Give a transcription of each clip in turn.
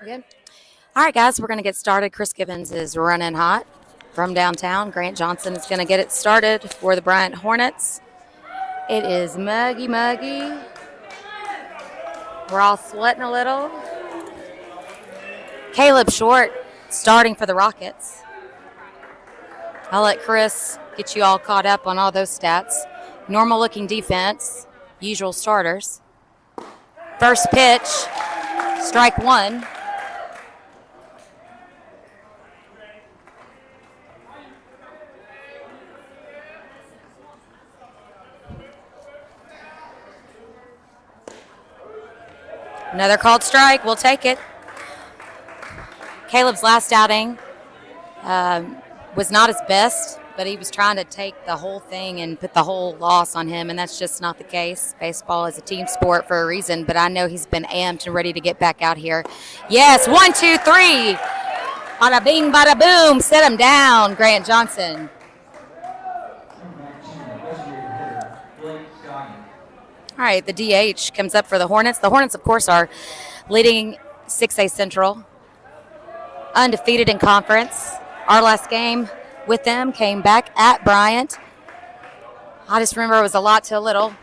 Good. All right, guys, we're going to get started. Chris Gibbons is running hot from downtown. Grant Johnson is going to get it started for the Bryant Hornets. It is muggy, muggy. We're all sweating a little. Caleb Short starting for the Rockets. I'll let Chris get you all caught up on all those stats. Normal looking defense, usual starters. First pitch, strike one. Another called strike. We'll take it. Caleb's last outing was not his best, but he was trying to take the whole thing and put the whole loss on him, and that's just not the case. Baseball is a team sport for a reason, but I know he's been amped and ready to get back out here. Yes, 1, 2, 3. Bada bing, bada boom. Set him down, Grant Johnson. All right, the DH comes up for the Hornets. The Hornets, of course, are leading 6A Central, undefeated in conference. Our last game with them came back at Bryant. I just remember it was a lot to a little.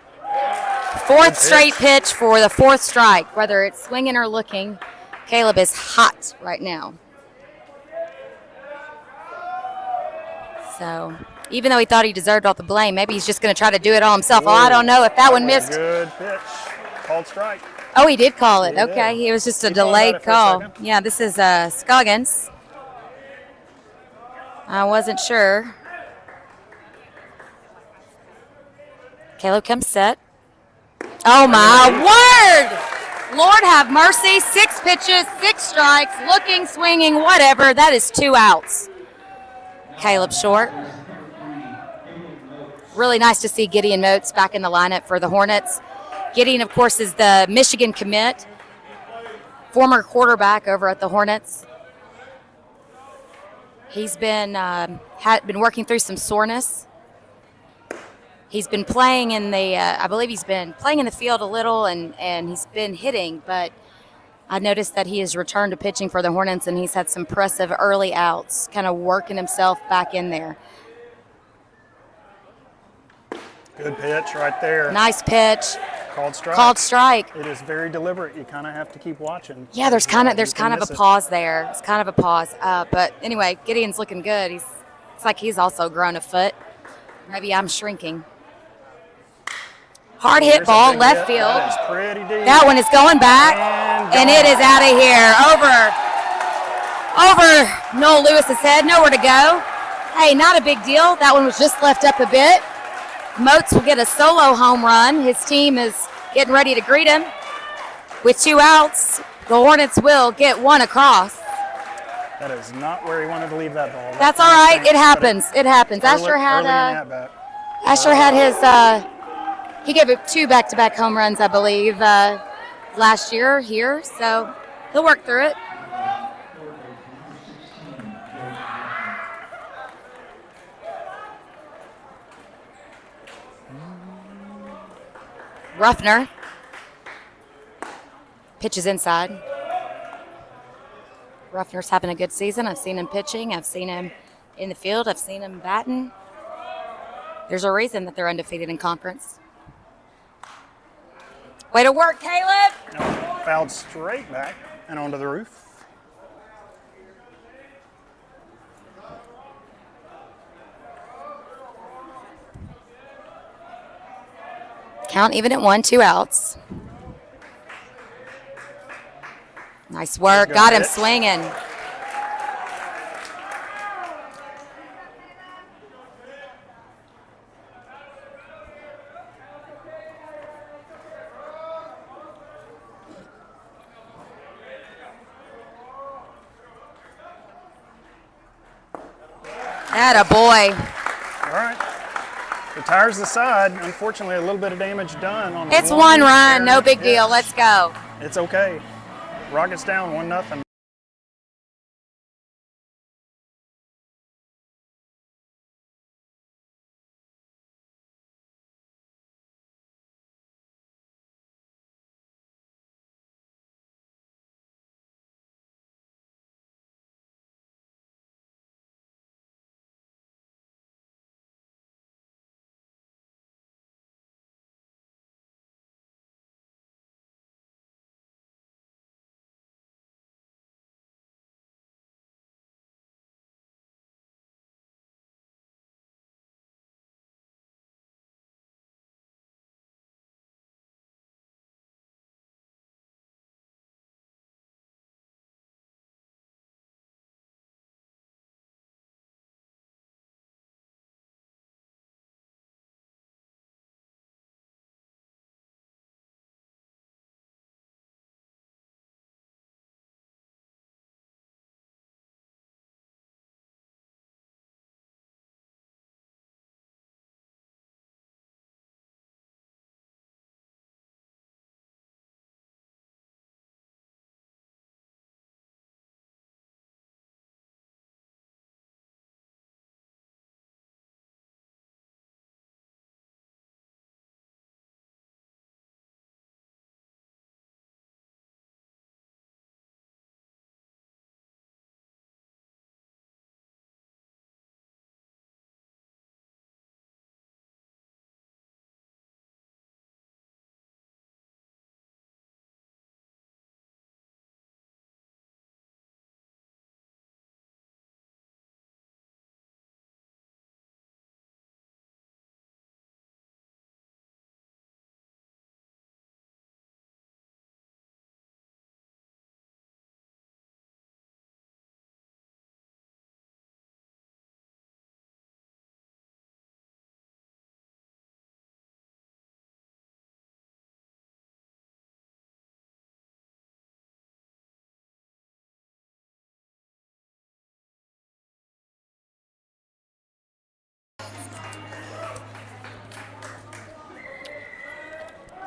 Fourth straight pitch for the fourth strike, whether it's swinging or looking. Caleb is hot right now. So even though he thought he deserved all the blame, maybe he's just going to try to do it all himself. Well, I don't know if that one missed. Good pitch. Called strike. Oh, he did call it. Okay, it was just a delayed call. Yeah, this is Scoggins. I wasn't sure. Caleb comes set. Oh, my word! Lord have mercy. 6 pitches, 6 strikes, looking, swinging, whatever. That is 2 outs. Caleb Short. Really nice to see Gideon Moats back in the lineup for the Hornets. Gideon, of course, is the Michigan commit, former quarterback over at the Hornets. He's been been working through some soreness. He's been playing in the, I believe he's been playing in the field a little, and he's been hitting, but I noticed that he has returned to pitching for the Hornets, and he's had some impressive early outs, kind of working himself back in there. Good pitch right there. Nice pitch. Called strike. Called strike. It is very deliberate. You kind of have to keep watching. Yeah, there's kind of a pause there. It's kind of a pause. But anyway, Gideon's looking good. It's like he's also grown a foot. Maybe I'm shrinking. Hard hit ball, left field. That is pretty deep. That one is going back, and it is out of here. Over Noel Lewis's head. Nowhere to go. Hey, not a big deal. That one was just left up a bit. Moats will get a solo home run. His team is getting ready to greet him. With 2 outs, the Hornets will get 1 across. That is not where he wanted to leave that ball. That's all right. It happens. It happens. Asher had his. He gave it 2 back-to-back home runs, I believe, last year here. So he'll work through it. Ruffner pitches inside. Ruffner's having a good season. I've seen him pitching. I've seen him in the field. I've seen him batting. There's a reason that they're undefeated in conference. Way to work, Caleb. No, fouled straight back and onto the roof. Count even at 1, 2 outs. Nice work. Got him swinging. Atta boy. All right. Retires the side. Unfortunately, a little bit of damage done on It's 1 run. No big deal. Let's go. It's okay. Rockets down 1-0.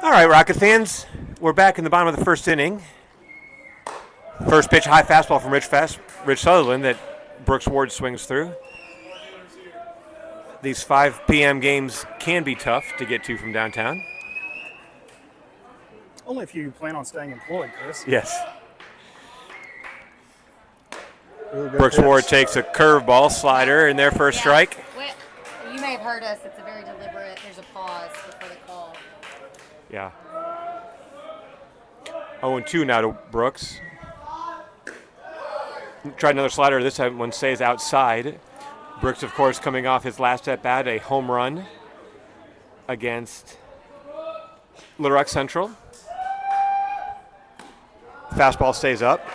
All right, Rocket fans, we're back in the bottom of the first inning. First pitch, high fastball from Rich Sutherland that Brooks Ward swings through. These 5 p.m. games can be tough to get to from downtown. Only if you plan on staying employed, Chris. Yes. Brooks Ward takes a curveball slider in there for a strike. Well, you may have heard us. It's a very deliberate. There's a pause before the call. Yeah. 0-2 now to Brooks. Tried another slider. This time one stays outside. Brooks, of course, coming off his last at bat, a home run against Little Rock Central. Fastball stays up.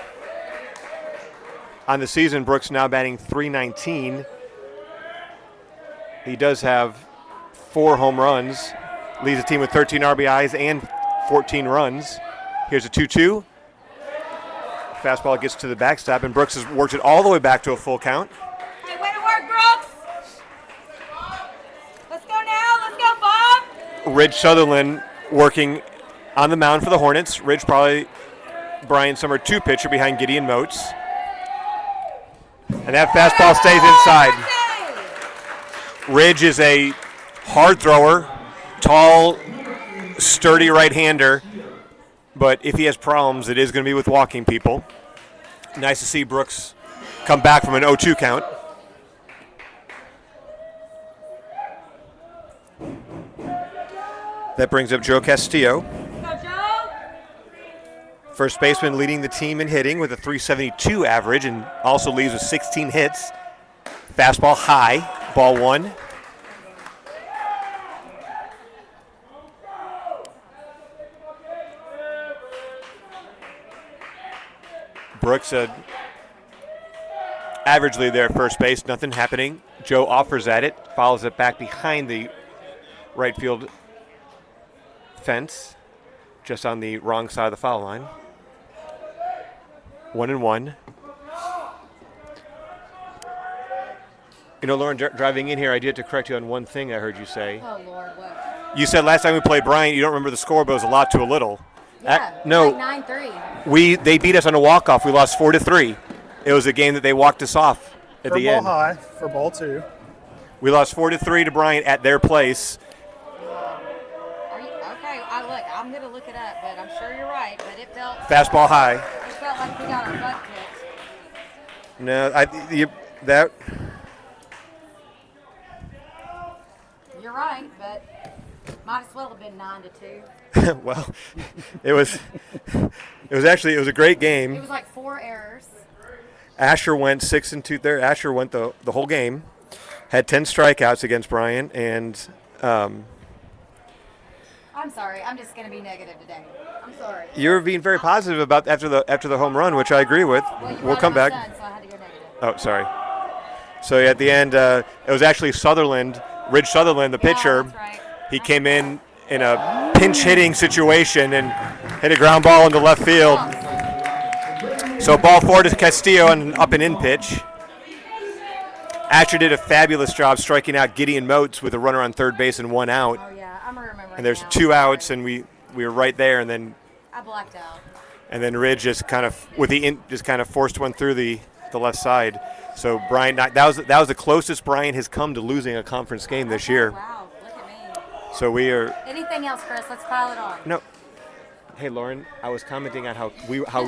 On the season, Brooks now batting .319. He does have 4 home runs, leads the team with 13 RBIs and 14 runs. Here's a 2-2. Fastball gets to the backstop, and Brooks has worked it all the way back to a full count. Hey, way to work, Brooks! Let's go now. Let's go, Bob! Ridge Sutherland working on the mound for the Hornets. Ridge probably Bryant's number 2 pitcher behind Gideon Moats. And that fastball stays inside. Ridge is a hard thrower, tall, sturdy right-hander. But if he has problems, it is going to be with walking people. Nice to see Brooks come back from an 0-2 count. That brings up Joe Castillo. First baseman leading the team in hitting with a .372 average and also leaves with 16 hits. Fastball high, ball 1. Brooks, average lead there at first base, nothing happening. Joe offers at it, follows it back behind the right field fence, just on the wrong side of the foul line. 1-1. You know, Lauren, driving in here, I did have to correct you on one thing I heard you say. Oh, Lord, what? You said last time we played Bryant, you don't remember the score, but it was a lot to a little. Yeah, No. like 9-3. They beat us on a walk-off. We lost 4-3. It was a game that they walked us off at the end. For ball high, for ball 2. We lost 4-3 to Bryant at their place. Are you, okay, look, I'm going to look it up, but I'm sure you're right. But it felt Fastball high. It felt like we got our butt kicked. No, You're right, but might as well have been 9-2. well, it was a great game. It was like 4 errors. Asher went 6 2 there. Asher went the whole game. Had 10 strikeouts against Bryant, and I'm sorry. I'm just going to be negative today. I'm sorry. you're being very positive about after the home run, which I agree with. Well, We'll come back. Son, so I had to go negative. Oh, sorry. So at the end, it was actually Ridge Sutherland, the pitcher. That's right. He came in a pinch hitting situation and hit a ground ball into left field. So ball 4 to Castillo and up and in pitch. Asher did a fabulous job striking out Gideon Moats with a runner on third base and 1 out. Oh, yeah. I'm remembering. And there's now. 2 outs, and we were right there, and then I blacked out. Ridge just kind of just kind of forced one through the left side. So Bryant, that was the closest Bryant has come to losing a conference game this year. Wow, look at me. So we are. Anything else, Chris? Let's pile it on. No. Hey, Lauren, I was commenting on how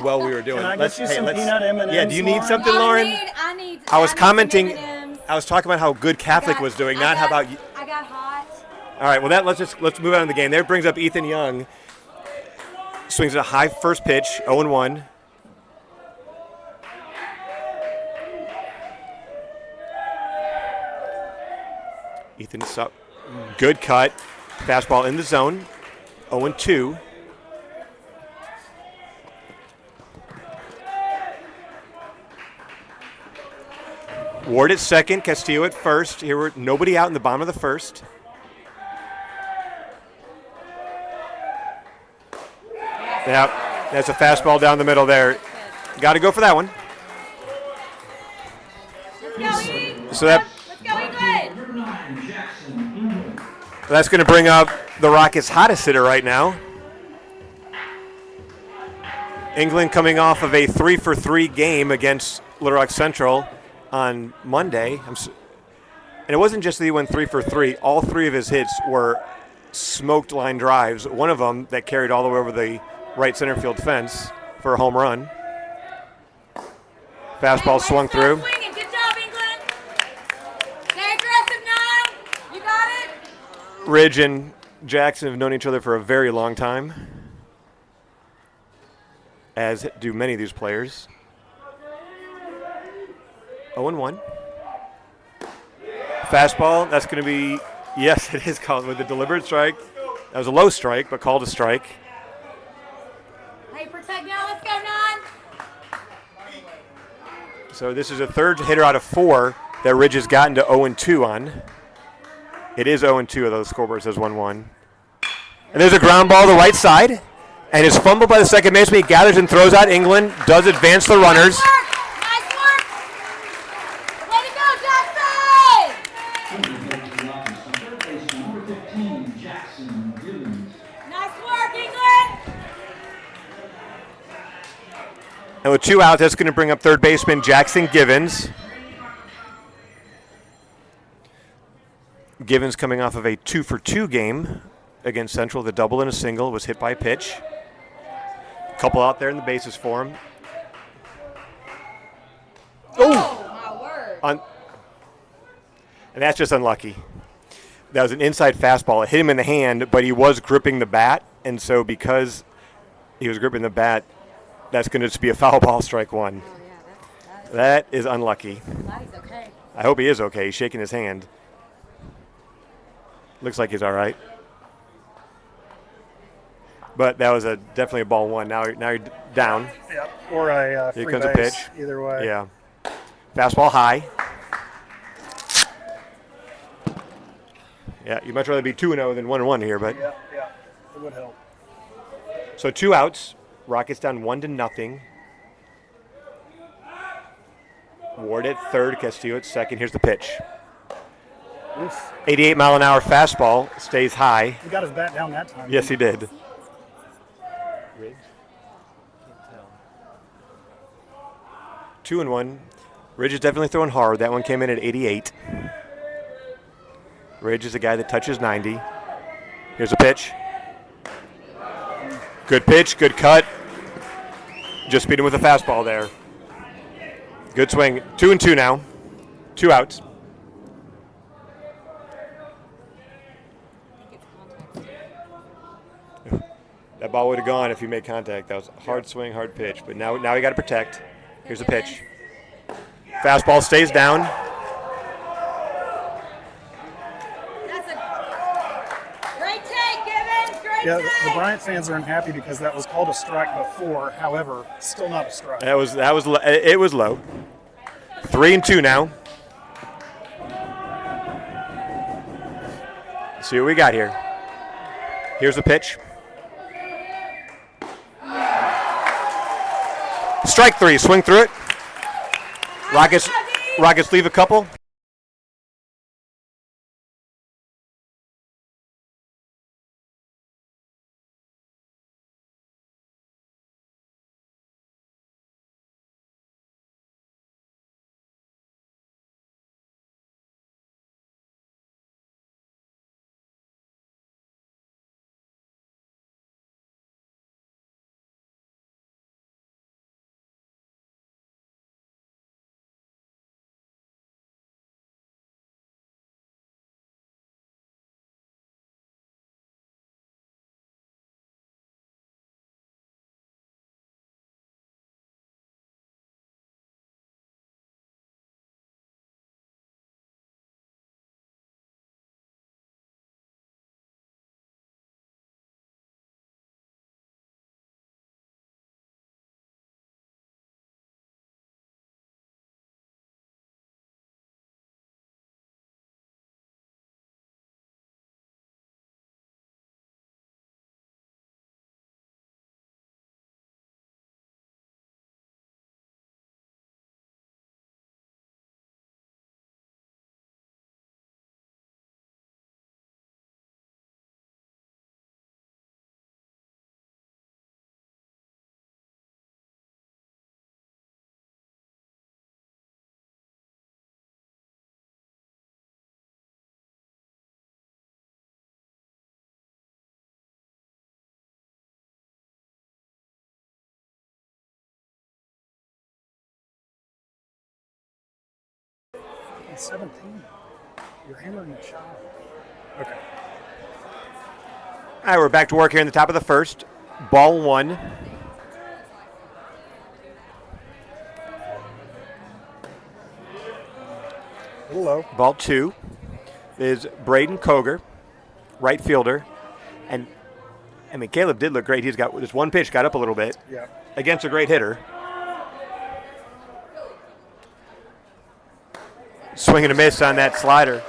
well we were doing. Can I get you some peanut M&Ms, Yeah, do you need Lauren? something, Lauren? I was need commenting. some M&Ms. I was talking about how good Catholic was doing, not how about you. I got hot. All right, well, let's move on to the game. There brings up Ethan Young. Swings at a high first pitch, 0-1. Ethan's up. Good cut. Fastball in the zone, 0-2. Ward at second, Castillo at first. Here we're nobody out in the bottom of the first. Yeah, that's a fastball down the middle there. Got to go for that one. Let's go, Eve. So that Let's go, England. that's going to bring up the Rockets' hottest hitter right now, England coming off of a 3-for-3 game against Little Rock Central on Monday. And it wasn't just that he went 3-for-3. All three of his hits were smoked line drives. One of them that carried all the way over the right center field fence for a home run. Fastball swung through. Swinging. Good job, England. Stay aggressive now. You got it. Ridge and Jackson have known each other for a very long time, as do many of these players. 0-1. Fastball, that's going to be, yes, it is called with a deliberate strike. That was a low strike, but called a strike. Hey, protect now. Let's go, Nine. So this is a third hitter out of 4 that Ridge has gotten to 0-2 on. It is 0-2, although the scoreboard says 1-1. And there's a ground ball to the right side. And is fumbled by the second baseman. He gathers and throws out. England does advance the runners. Nice work. Way to go, Jackson. Nice work, England. And with 2 outs, that's going to bring up third baseman Jackson Givens. Givens coming off of a 2-for-2 game against Central. The double and a single was hit by a pitch. Couple out there in the bases for him. Oh, my word. And that's just unlucky. That was an inside fastball. It hit him in the hand, but he was gripping the bat. And so because he was gripping the bat, that's going to just be a foul ball, strike 1. Oh, yeah, That is unlucky. glad he's okay. I hope he is okay. He's shaking his hand. Looks like he's all right. But that was definitely a ball 1. Now you're down. Yep. Or a Here free comes a base. pitch. Either way. Yeah. Fastball high. Yeah, you'd much rather be 2-0 than 1-1 here, but Yeah. It would help. so 2 outs. Rockets down 1-0. Ward at third, Castillo at second. Here's the pitch. Oof. 88-mile-an-hour fastball stays high. He got his bat down that time. Yes, he did. Ridge? Can't tell. 2-1. Ridge is definitely throwing hard. That one came in at 88. Ridge is a guy that touches 90. Here's a pitch. Good pitch, good cut. Just beat him with a fastball there. Good swing. 2-2 now. 2 outs. That ball would have gone if he made contact. That was a hard swing, hard pitch. But now you got to protect. Here's a pitch. Fastball stays down. That's a great take, Givens. Great Yeah, take. the Bryant fans are unhappy because that was called a strike before. However, still not a strike. It was low. 3-2 now. Let's see what we got here. Here's the pitch. Strike 3. Swing through it. Rockets leave a couple. It's 17. You're hammering the child. Okay. All right, we're back to work here in the top of the first. Ball 1. A little low. Ball 2 is Braden Koger, right fielder. And, I mean, Caleb did look great. He's got this one pitch, got up a little bit. Yeah. Against a great hitter. Swing and a miss on that slider.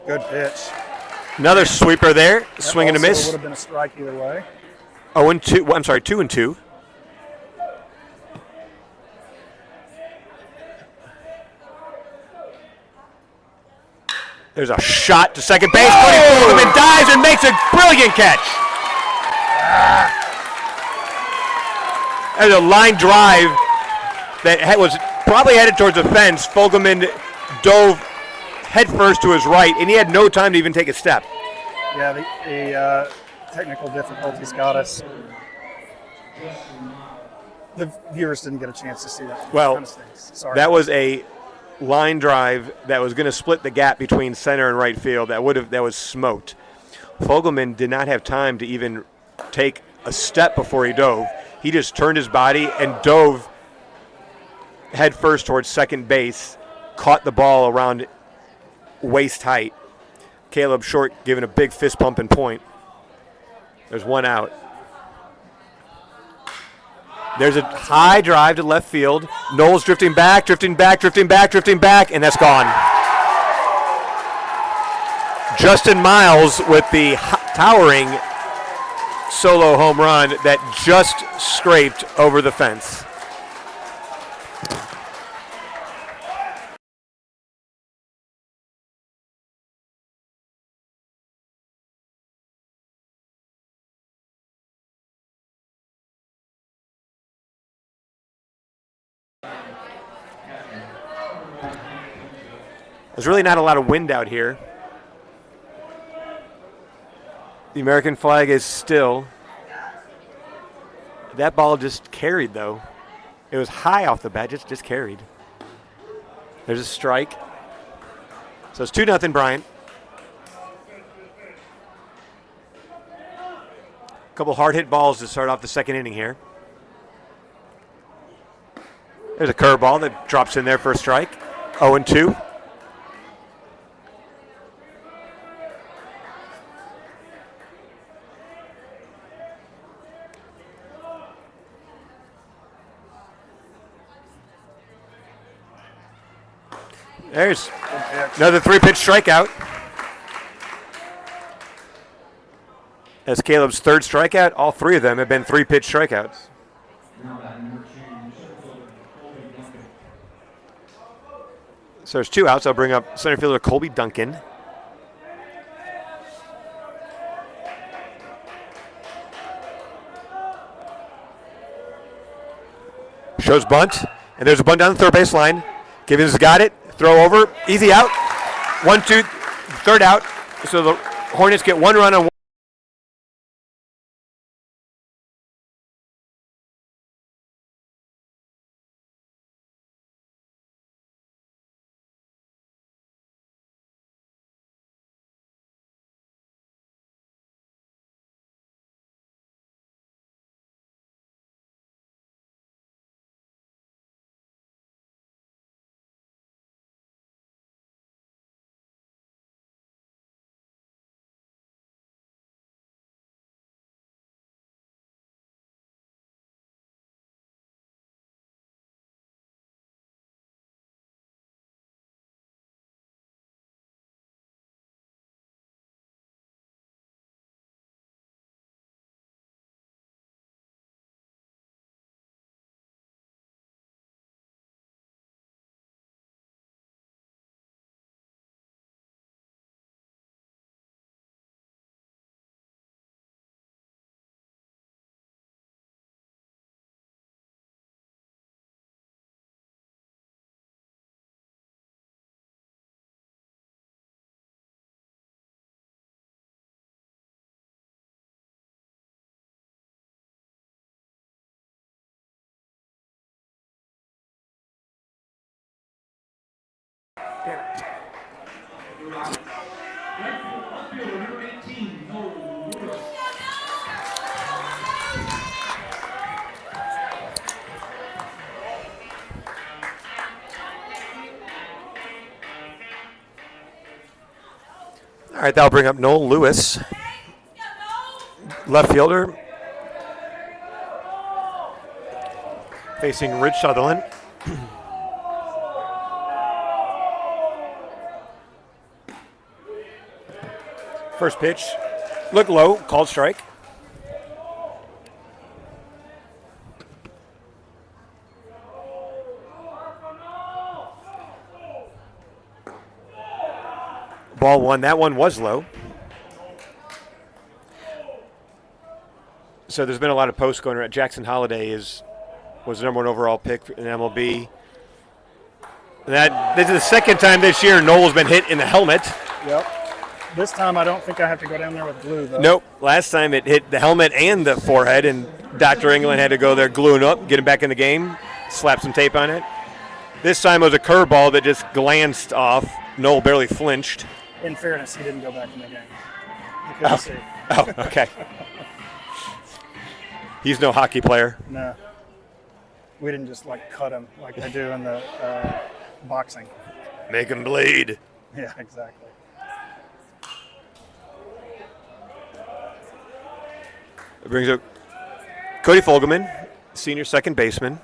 Good pitch. Another sweeper there. Swing and a miss. Would have been a strike either way. 2 and 2. There's a shot to second base. Cody Fogelman dives and makes a brilliant catch. There's a line drive that was probably headed towards the fence. Fogelman dove headfirst to his right, and he had no time to even take a step. Yeah, the technical difficulties got us. The viewers didn't get a chance to see that. Well, kind of stinks. Sorry. that was a line drive that was going to split the gap between center and right field. That was smoked. Fogelman did not have time to even take a step before he dove. He just turned his body and dove head first towards second base, caught the ball around waist height. Caleb Short giving a big fist pump and point. There's one out. There's a high drive to left field. Knowles drifting back, and that's gone. Justin Miles with the towering solo home run that just scraped over the fence. There's really not a lot of wind out here. The American flag is still. That ball just carried, though. It was high off the bat, just carried. There's a strike. So it's 2-0 Bryant. A couple hard hit balls to start off the second inning here. There's a curveball that drops in there for a strike. 0-2. There's another 3-pitch strikeout. That's Caleb's third strikeout. All 3 of them have been 3-pitch strikeouts. So there's 2 outs. I'll bring up center fielder Colby Duncan. Shows bunt, and there's a bunt down the third base line. Givens has got it. Throw over. Easy out. 1-2. Third out. So the Hornets get 1 run on All right, that'll bring up Noel Lewis, left fielder, facing Rich Sutherland. First pitch, look low, called strike. Ball one, that one was low. So there's been a lot of posts going around. Jackson Holliday was the number 1 overall pick in MLB. This is the second time this year Noel's been hit in the helmet. Yep. This time I don't think I have to go down there with glue, though. Nope. Last time it hit the helmet and the forehead, and Dr. England had to go there gluing up, get him back in the game, slap some tape on it. This time it was a curveball that just glanced off. Noel barely flinched. In fairness, he didn't go back in the game. You couldn't see. Oh, okay. He's no hockey player. No. We didn't just, cut him like they do in the boxing. Make him bleed. Yeah, exactly. It brings up Cody Fogelman, senior second baseman.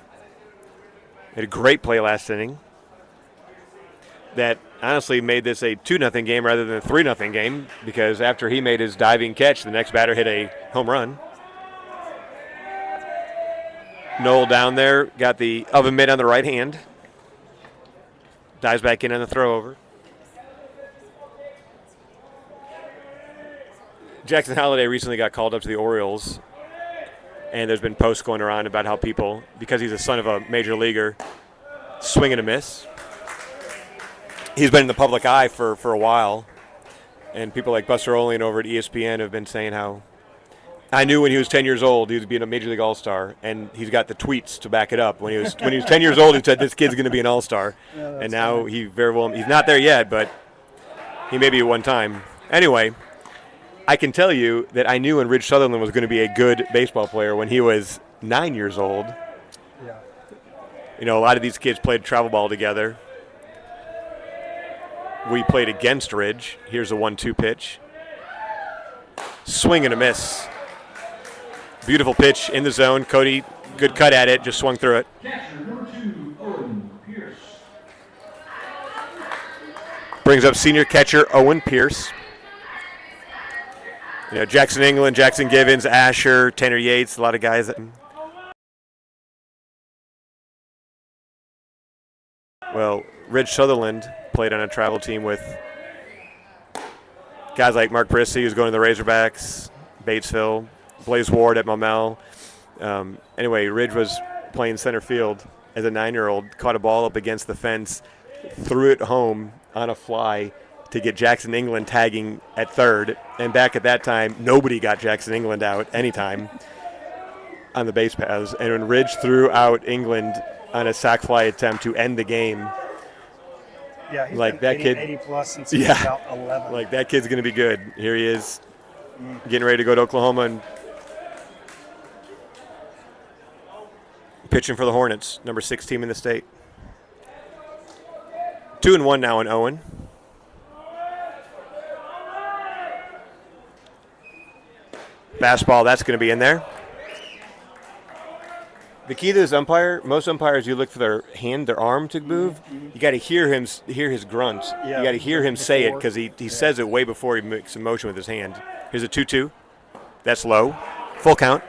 Had a great play last inning. That honestly made this a 2-0 game rather than a 3-0 game, because after he made his diving catch, the next batter hit a home run. Noel down there got the oven mitt on the right hand. Dives back in on the throw over. Jackson Holliday recently got called up to the Orioles, and there's been posts going around about how people, because he's the son of a major leaguer, swing and a miss. He's been in the public eye for a while, and people like Buster Olin over at ESPN have been saying how I knew when he was 10 years old he was being a Major League All-Star, and he's got the tweets to back it up. When he was 10 years old, he said this kid's going to be an All-Star, and now funny. he's not there yet, but he may be at one time. Anyway, I can tell you that I knew when Rich Sutherland was going to be a good baseball player when he was 9 years old. Yeah. You know, a lot of these kids played travel ball together. We played against Ridge. Here's a 1-2 pitch. Swing and a miss. Beautiful pitch in the zone. Cody, good cut at it, just swung through it. Brings up senior catcher Owen Pierce. You know, Jackson England, Jackson Givens, Asher, Tanner Yates, a lot of guys. Well, Ridge Sutherland played on a travel team with guys like Mark Prissy, who's going to the Razorbacks, Batesville, Blaze Ward at Maumelle. Anyway, Ridge was playing center field as a 9-year-old, caught a ball up against the fence, threw it home on a fly to get Jackson England tagging at third. And back at that time, nobody got Jackson England out anytime on the base paths. And when Ridge threw out England on a sac fly attempt to end the game, Yeah, he's like been that kid, 80 plus since he was about 11. Like that kid's going to be good. Here he is, getting ready to go to Oklahoma and pitching for the Hornets, number 6 team in the state. 2-1 now in Owen. Fastball, that's going to be in there. The key to this umpire, most umpires, you look for their hand, their arm to move. You got to hear his grunt. Yeah, you got to hear him say it before. because he says it way before he makes a motion with his hand. Here's a 2-2. That's low. Full count.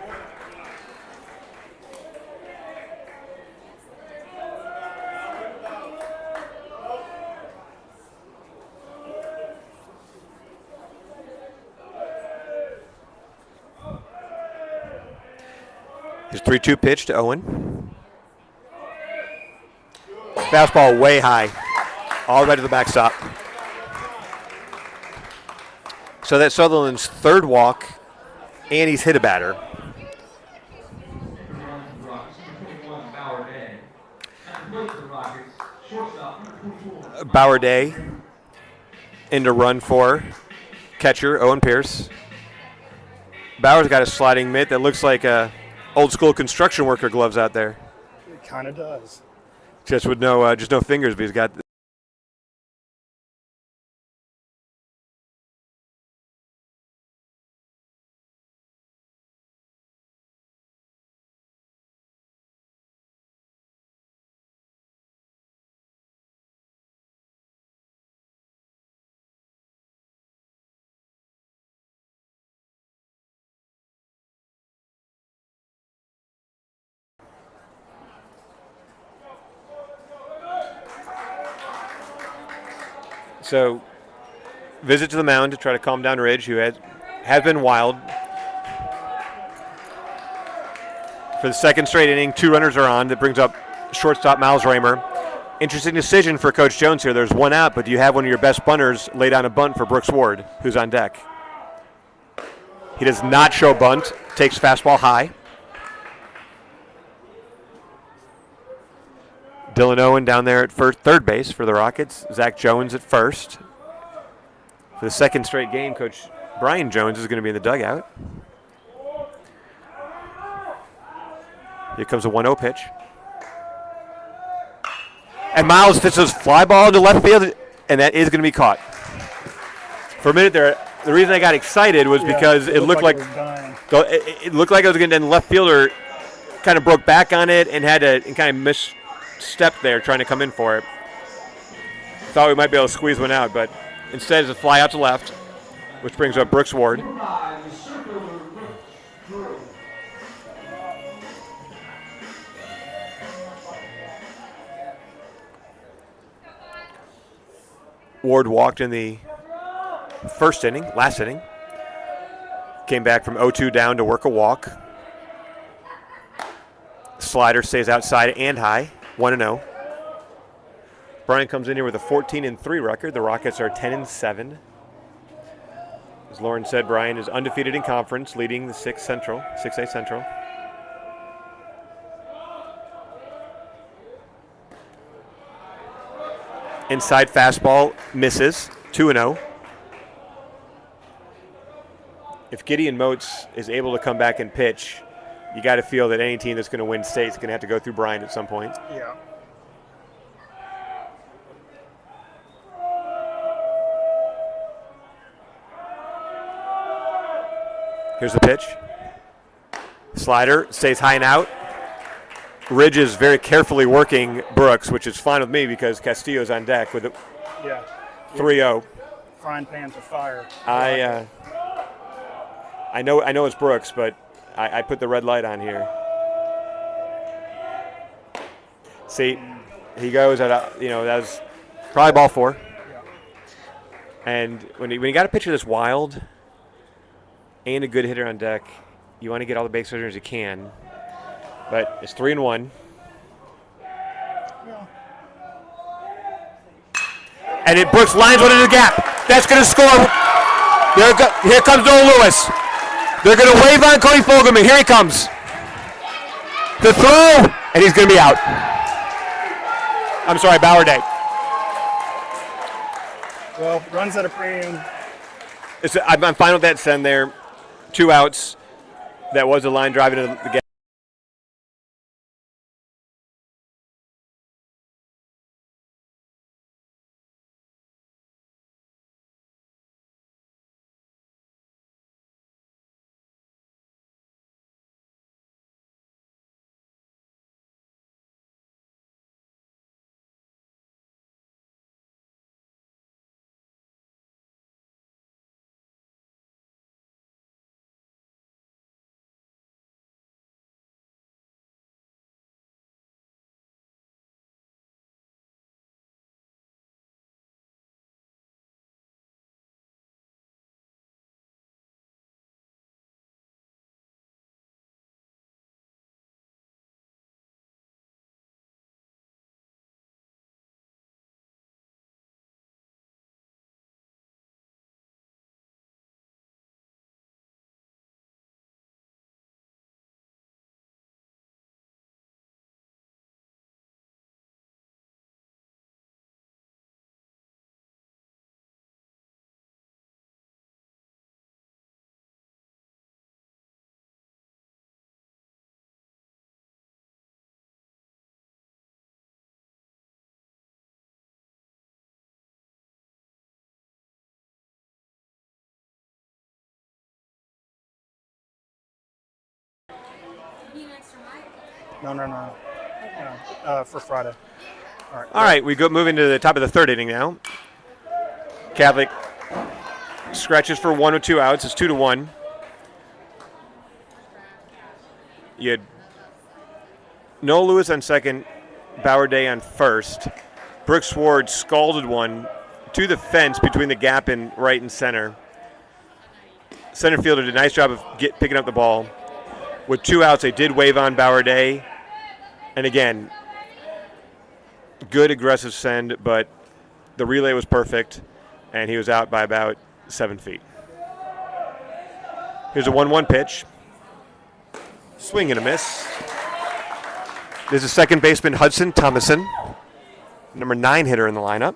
His 3-2 pitch to Owen. Fastball way high. All right to the backstop. So that's Sutherland's third walk, and he's hit a batter. Bauer Day into run for catcher Owen Pierce. Bauer's got a sliding mitt that looks like old school construction worker gloves out there. It kind of does. Just with no fingers, but he's got. So, visit to the mound to try to calm down Ridge, who has been wild. For the second straight inning, 2 runners are on. That brings up shortstop Miles Raymer. Interesting decision for Coach Jones here. There's 1 out, but you have one of your best bunters lay down a bunt for Brooks Ward, who's on deck. He does not show bunt, takes fastball high. Dylan Owen down there at third base for the Rockets. Zach Jones at first. For the second straight game, Coach Brian Jones is going to be in the dugout. Here comes a 1-0 pitch. And Miles hits his fly ball into left field, and that is going to be caught. For a minute there, the reason I got excited was because it looked like it looked like I was going to end. The left fielder kind of broke back on it and had to kind of misstep there trying to come in for it. Thought we might be able to squeeze one out, but instead it's a fly out to left, which brings up Brooks Ward. Ward walked in the last inning. Came back from 0-2 down to work a walk. Slider stays outside and high, 1-0. Bryant comes in here with a 14-3 record. The Rockets are 10-7. As Lauren said, Bryant is undefeated in conference, leading the 6A Central. Inside fastball misses, 2-0. If Gideon Moats is able to come back and pitch, you got to feel that any team that's going to win state is going to have to go through Bryant at some point. Yeah. Here's the pitch. Slider stays high and out. Ridge is very carefully working Brooks, which is fine with me because Castillo's on deck with a 3-0. Frying pans of fire. I know it's Brooks, but I put the red light on here. See, he goes at that was probably ball 4. Yeah. And when you got a pitcher that's wild and a good hitter on deck, you want to get all the base runners you can. But it's 3-1. Yeah. And Brooks lines one into the gap. That's going to score. Here comes Noel Lewis. They're going to wave on Cody Fogelman. Here he comes. The throw, and he's going to be out. I'm sorry, Bauer Day. Well, runs at a premium. I'm fine with that send there. 2 outs. That was a line driving to the gap. No. For Friday. All right. All right, we go moving to the top of the third inning now. Catholic scratches for 1 with 2 outs. It's 2-1. You had Noah Lewis on second, Bauer Day on first. Brooks Ward scalded one to the fence between the gap and right and center. Center fielder did a nice job of picking up the ball. With 2 outs, they did wave on Bauer Day. And again, good aggressive send, but the relay was perfect, and he was out by about 7 feet. Here's a 1-1 pitch. Swing and a miss. There's a second baseman, Hudson Thomason, number 9 hitter in the lineup.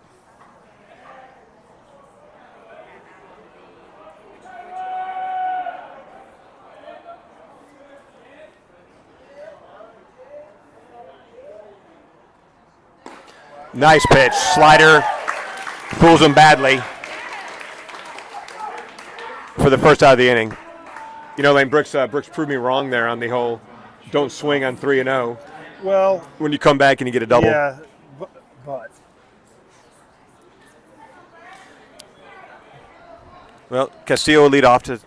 Nice pitch. Slider fools him badly for the first out of the inning. You know, Lane, Brooks proved me wrong there on the whole don't swing on 3-0. Well, when you come back and you get a double. Yeah, but. Well, Castillo will lead off to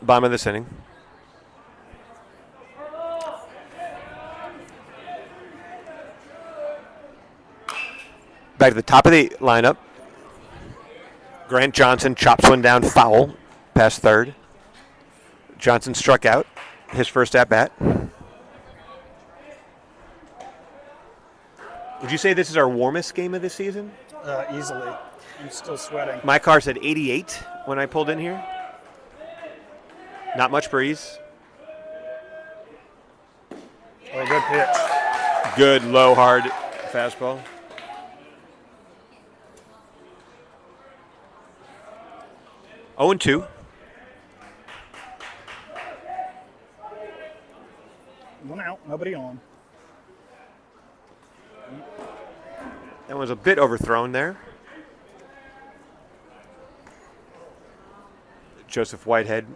bottom of this inning. Back to the top of the lineup. Grant Johnson chops one down foul past third. Johnson struck out his first at-bat. Would you say this is our warmest game of the season? Easily. I'm still sweating. My car said 88 when I pulled in here. Not much breeze. Oh, good pitch. Good, low, hard fastball. Oh, 2. One out, nobody on. That was a bit overthrown there. Joseph Whitehead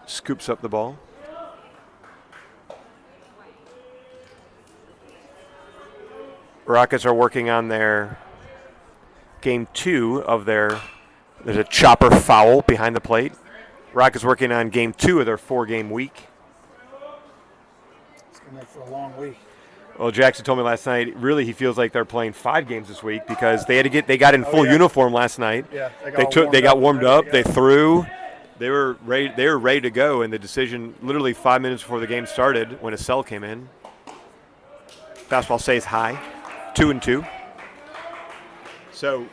scoops up the ball. Rockets are working on their game 2 of their. There's a chopper foul behind the plate. Rockets working on game 2 of their 4-game week. It's going to make for a long week. Well, Jackson told me last night, really he feels like they're playing 5 games this week because they got in full uniform last night. Yeah, they got warmed up, they threw. They were ready to go, and the decision literally 5 minutes before the game started when a cell came in. Fastball stays high, 2-2. So,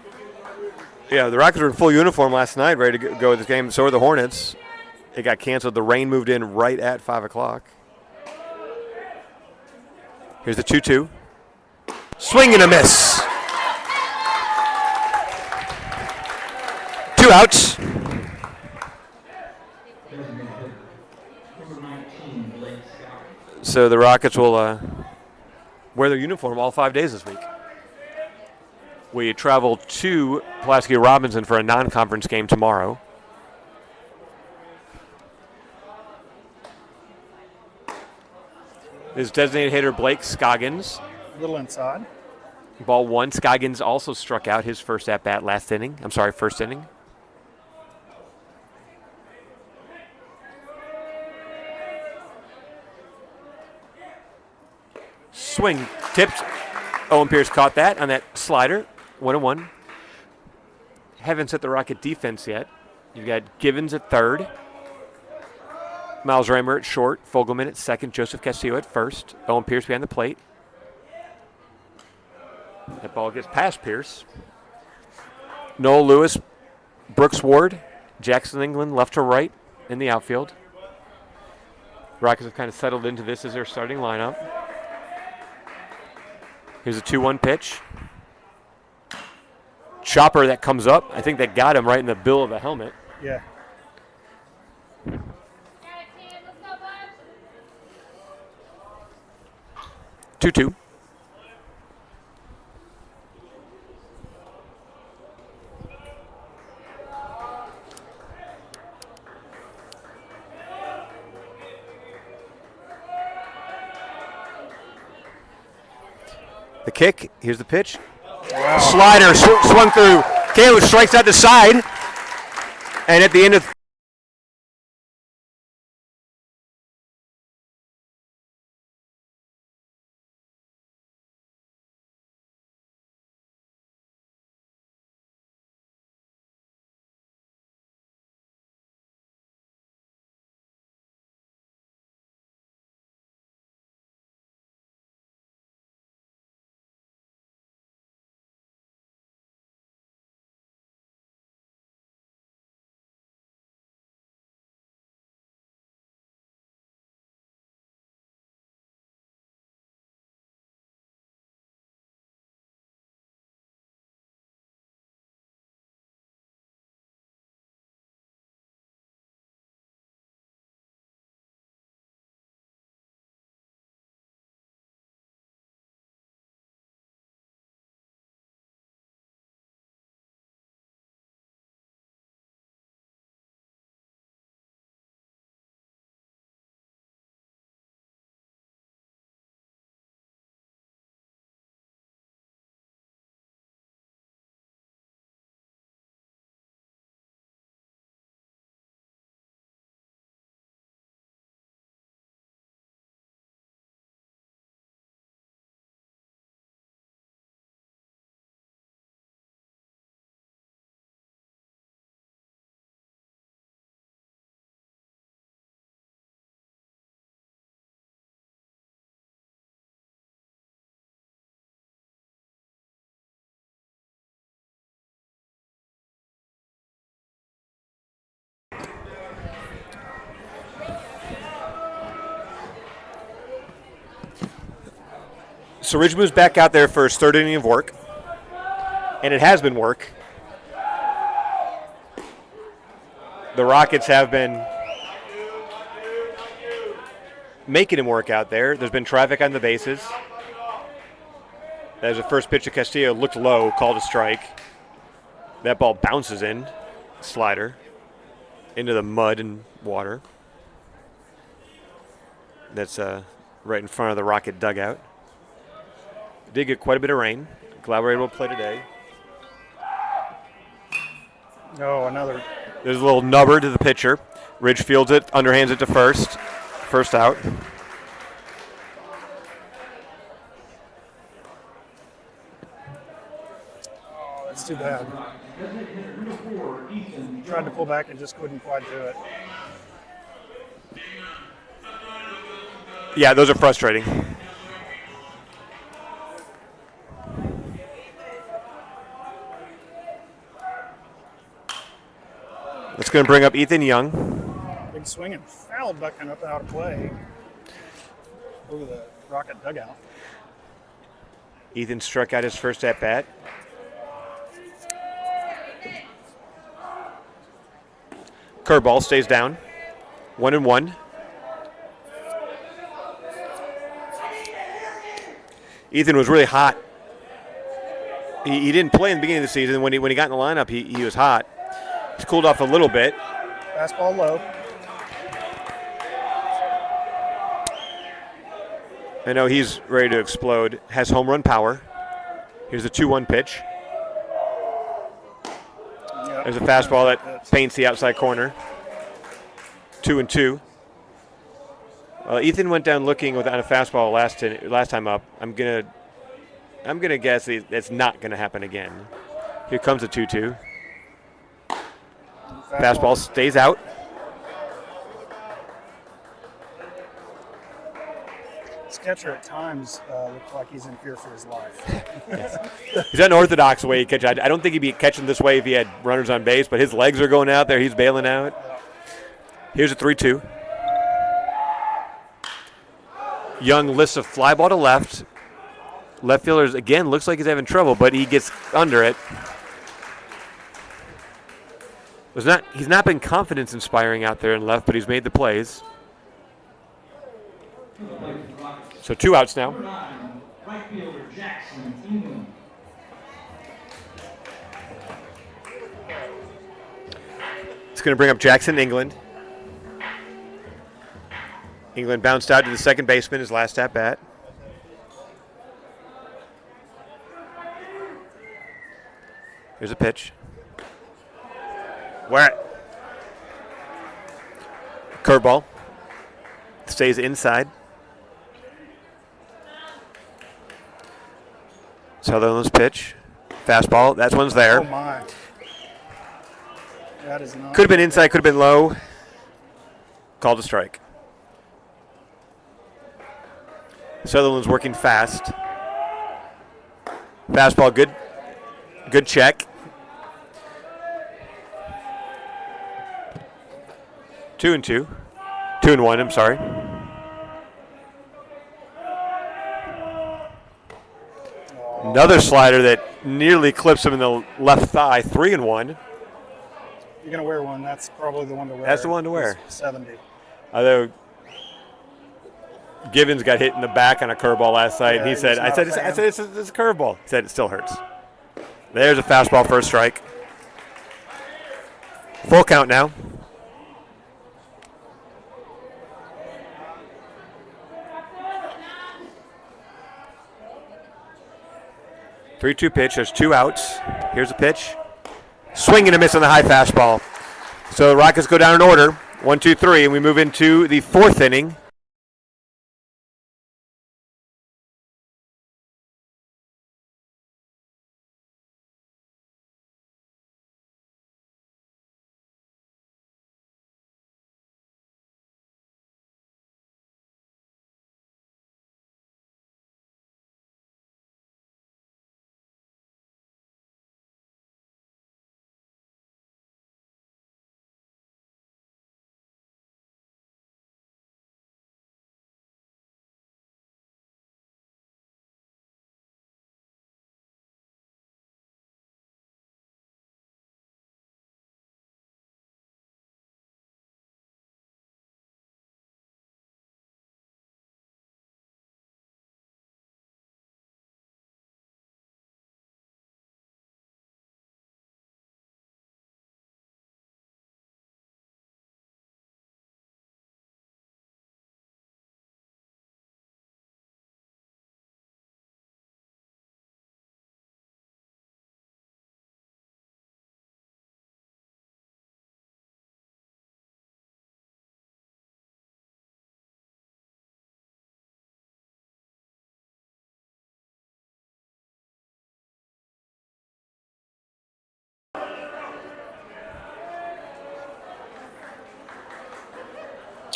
yeah, the Rockets were in full uniform last night, ready to go with this game. So were the Hornets. It got canceled. The rain moved in right at 5 o'clock. Here's the 2-2. Swing and a miss. 2 outs. So the Rockets will wear their uniform all 5 days this week. We travel to Pulaski Robinson for a non-conference game tomorrow. This designated hitter Blake Scoggins. A little inside. Ball 1. Scoggins also struck out his first at-bat first inning. Swing tipped. Owen Pierce caught that on that slider. 1-1. Haven't set the Rocket defense yet. You've got Givens at third. Miles Raymer at short. Fogelman at second. Joseph Castillo at first. Owen Pierce behind the plate. That ball gets past Pierce. Noel Lewis, Brooks Ward, Jackson England left to right in the outfield. Rockets have kind of settled into this as their starting lineup. Here's a 2-1 pitch. Chopper that comes up. I think that got him right in the bill of the helmet. Yeah. Two. The kick. Here's the pitch. Wow. Slider swung through. Caleb strikes out the side. And at the end of So Ridge moves back out there for his third inning of work. And it has been work. The Rockets have been making him work out there. There's been traffic on the bases. As the first pitch to Castillo looked low, called a strike. That ball bounces in, slider, into the mud and water. That's right in front of the Rocket dugout. Did get quite a bit of rain. Glad we're able to play today. Oh, another. There's a little nubber to the pitcher. Ridge fields it, underhands it to first. First out. Oh, that's too bad. Tried to pull back and just couldn't quite do it. Yeah, those are frustrating. It's going to bring up Ethan Young. Big swing and foul ducking up out of play over the Rocket dugout. Ethan struck out his first at bat. Curveball stays down. 1-1. Ethan was really hot. He didn't play in the beginning of the season. When he got in the lineup, he was hot. He's cooled off a little bit. Fastball low. I know he's ready to explode. Has home run power. Here's the 2-1 pitch. Yep. There's a fastball that paints the outside corner. 2-2. Ethan went down looking on a fastball last time up. I'm gonna guess it's not gonna happen again. Here comes a 2-2. Fastball stays out. This catcher at times looks like he's in fear for his life. He's unorthodox way he catches. I don't think he'd be catching this way if he had runners on base, but his legs are going out there. He's bailing out. Here's a 3-2. Young lifts a fly ball to left. Left fielder, again, looks like he's having trouble, but he gets under it. He's not been confidence-inspiring out there in left, but he's made the plays. So 2 outs now. It's going to bring up Jackson England. England bounced out to the second baseman, his last at bat. Here's a pitch. Where? Curveball. Stays inside. Sutherland's pitch. Fastball. That one's there. Oh, my. That is not. Could have been inside, could have been low. Called a strike. Sutherland's working fast. Fastball, good. Good check. 2-2. 2-1, I'm sorry. Another slider that nearly clips him in the left thigh. 3-1. You're going to wear one. That's probably the one to wear. That's the one to wear. It's 70. Although Givens got hit in the back on a curveball last night, and he he's said, not I said, a fan. it's a curveball. He said, it still hurts. There's a fastball for a strike. Full count now. Three-two pitch. There's 2 outs. Here's a pitch. Swing and a miss on the high fastball. So the Rockets go down in order. 1, 2, 3, and we move into the 4th inning.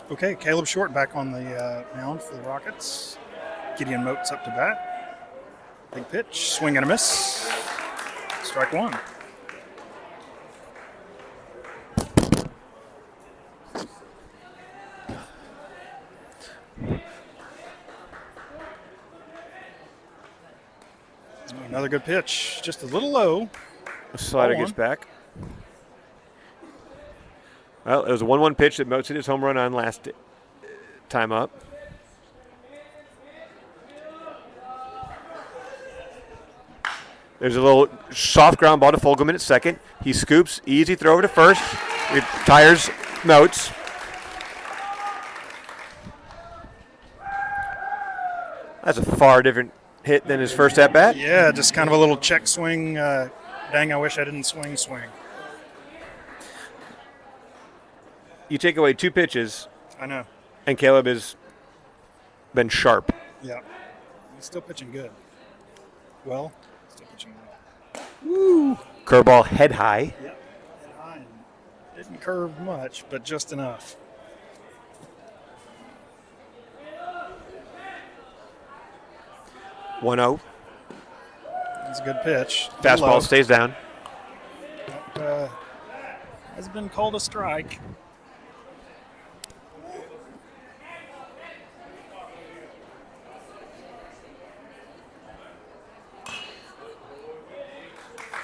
Okay, Caleb Short back on the mound for the Rockets. Gideon Moats up to bat. Big pitch, swing and a miss. Strike one. Another good pitch, just a little low. The slider Ball gets one. back. Well, it was a 1-1 pitch that Moats hit his home run on last time up. There's a little soft ground ball to Fogelman at second. He scoops, easy throw over to first. Retires Moats. That's a far different hit than his first at bat. Yeah, just kind of a little check swing. Dang, I wish I didn't swing. You take away 2 pitches, I know. and Caleb has been sharp. Yeah. He's still pitching good. Well, still pitching well. Curveball head high. Yep. And high. Didn't curve much, but just enough. One 0. It's a good pitch. Fastball Low. stays down. That, has been called a strike.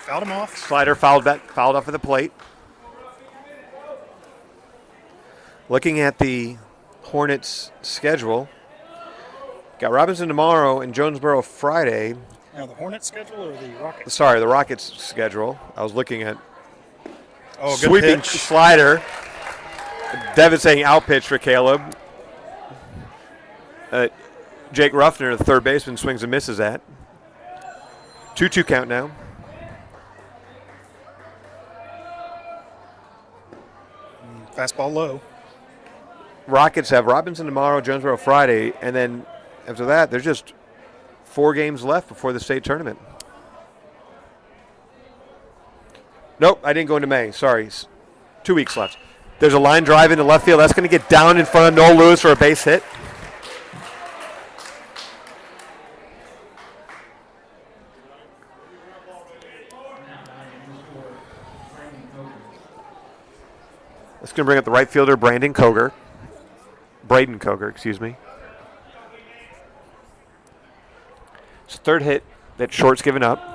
Fouled him off. Slider fouled off of the plate. Looking at the Hornets' schedule, got Robinson tomorrow and Jonesboro Friday. Now the Hornets schedule or the Rockets? Sorry, the Rockets' schedule. I was looking at Oh, good sweeping pitch. slider. Devastating out pitch for Caleb. Jake Ruffner, the third baseman, swings and misses at. 2-2 count now. Fastball low. Rockets have Robinson tomorrow, Jonesboro Friday, and then after that, there's just 4 games left before the state tournament. Nope, I didn't go into May. Sorry. 2 weeks left. There's a line drive into left field. That's going to get down in front of Noel Lewis for a base hit. That's going to bring up the right fielder, Braden Koger, excuse me. It's the third hit that Short's given up.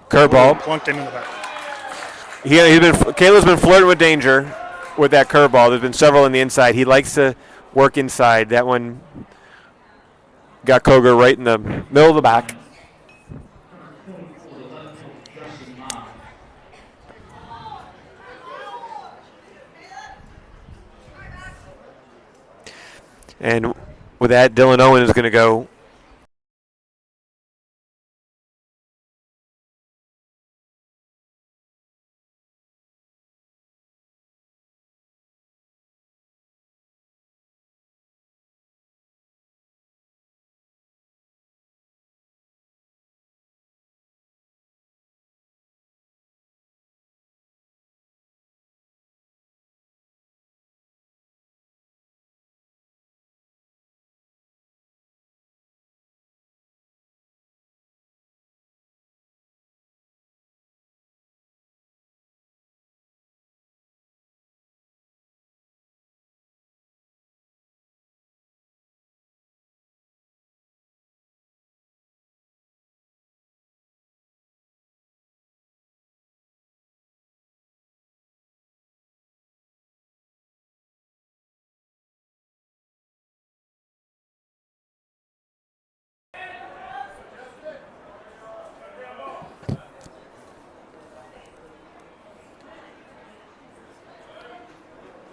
Curveball. Plunked him in the back. Caleb's been flirting with danger with that curveball. There's been several on the inside. He likes to work inside. That one got Koger right in the middle of the back. And with that, Dylan Owen is going to go.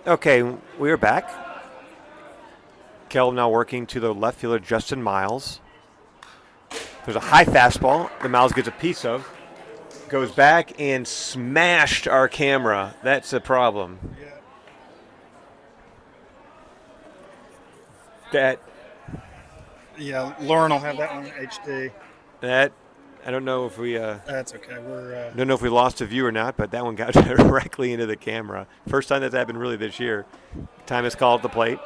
Okay, we are back. Caleb now working to the left fielder, Justin Miles. There's a high fastball that Miles gets a piece of. Goes back and smashed our camera. That's a problem. Yeah, Lauren will have that one in HD. I don't know if we. That's okay. I don't know if we lost a view or not, but that one got directly into the camera. First time that's happened really this year. Time is called at the plate.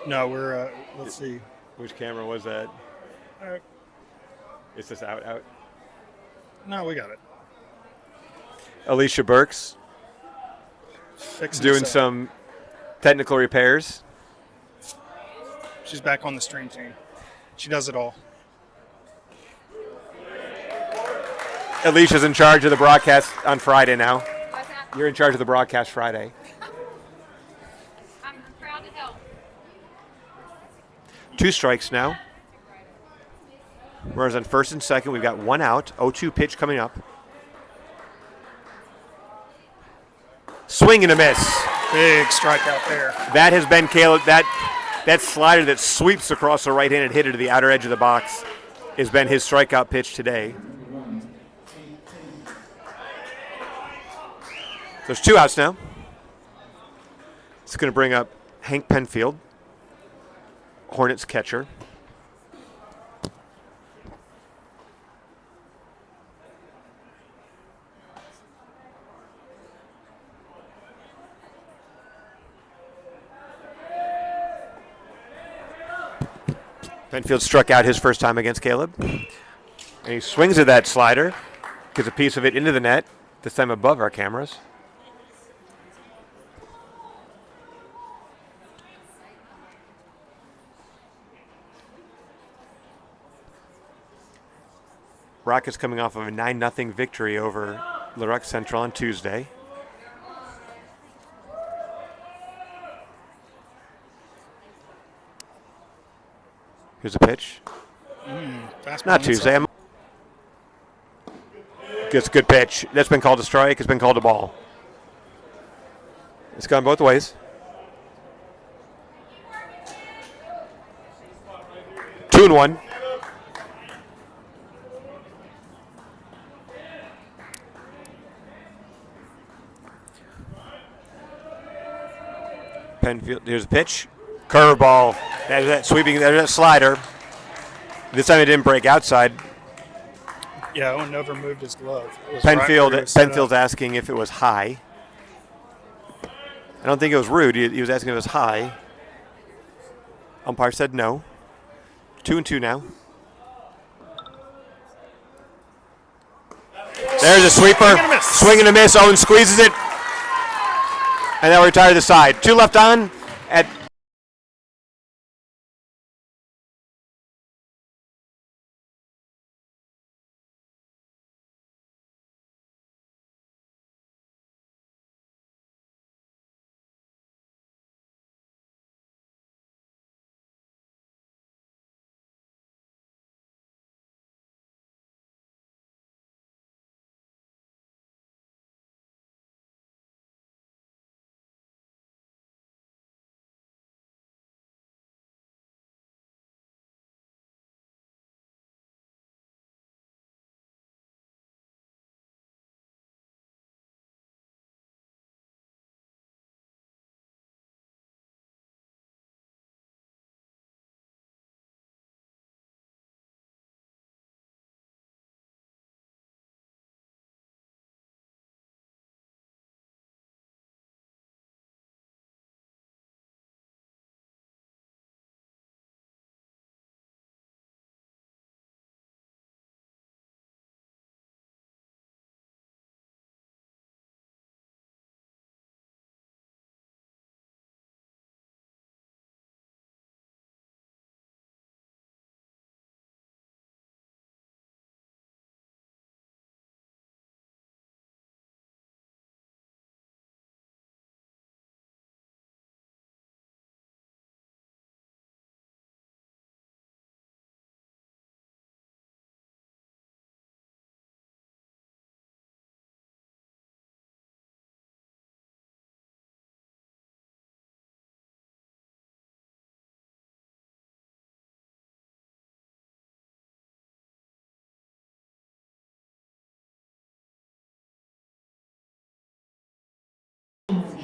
No, we're. Let's see. Which camera was that? Is this out? No, we got it. Alicia Burks doing some technical repairs. She's back on the stream team. She does it all. Alicia's in charge of the broadcast on Friday now. You're in charge of the broadcast Friday. I'm proud to help. 2 strikes now. Whereas on first and second, we've got 1 out. 0-2 pitch coming up. Swing and a miss. Big strikeout there. That has been Caleb. That slider that sweeps across the right-handed hitter to the outer edge of the box has been his strikeout pitch today. There's 2 outs now. It's going to bring up Hank Penfield, Hornets catcher. Penfield struck out his first time against Caleb. And he swings at that slider, gets a piece of it into the net, this time above our cameras. Rockets coming off of a 9-0 victory over Laroque Central on Tuesday. Here's a pitch. Not Tuesday. Gets a good pitch. That's been called a strike. It's been called a ball. It's gone both ways. 2-1. Penfield, here's a pitch. Curveball. There's that sweeping, there's that slider. This time it didn't break outside. Yeah, Owen never moved his glove. It was right where he was set Penfield's up. asking if it was high. I don't think it was rude. He was asking if it was high. Umpire said no. 2-2 now. There's a sweeper. Swing and a miss. Owen squeezes it. And they'll retire the side. 2 left on at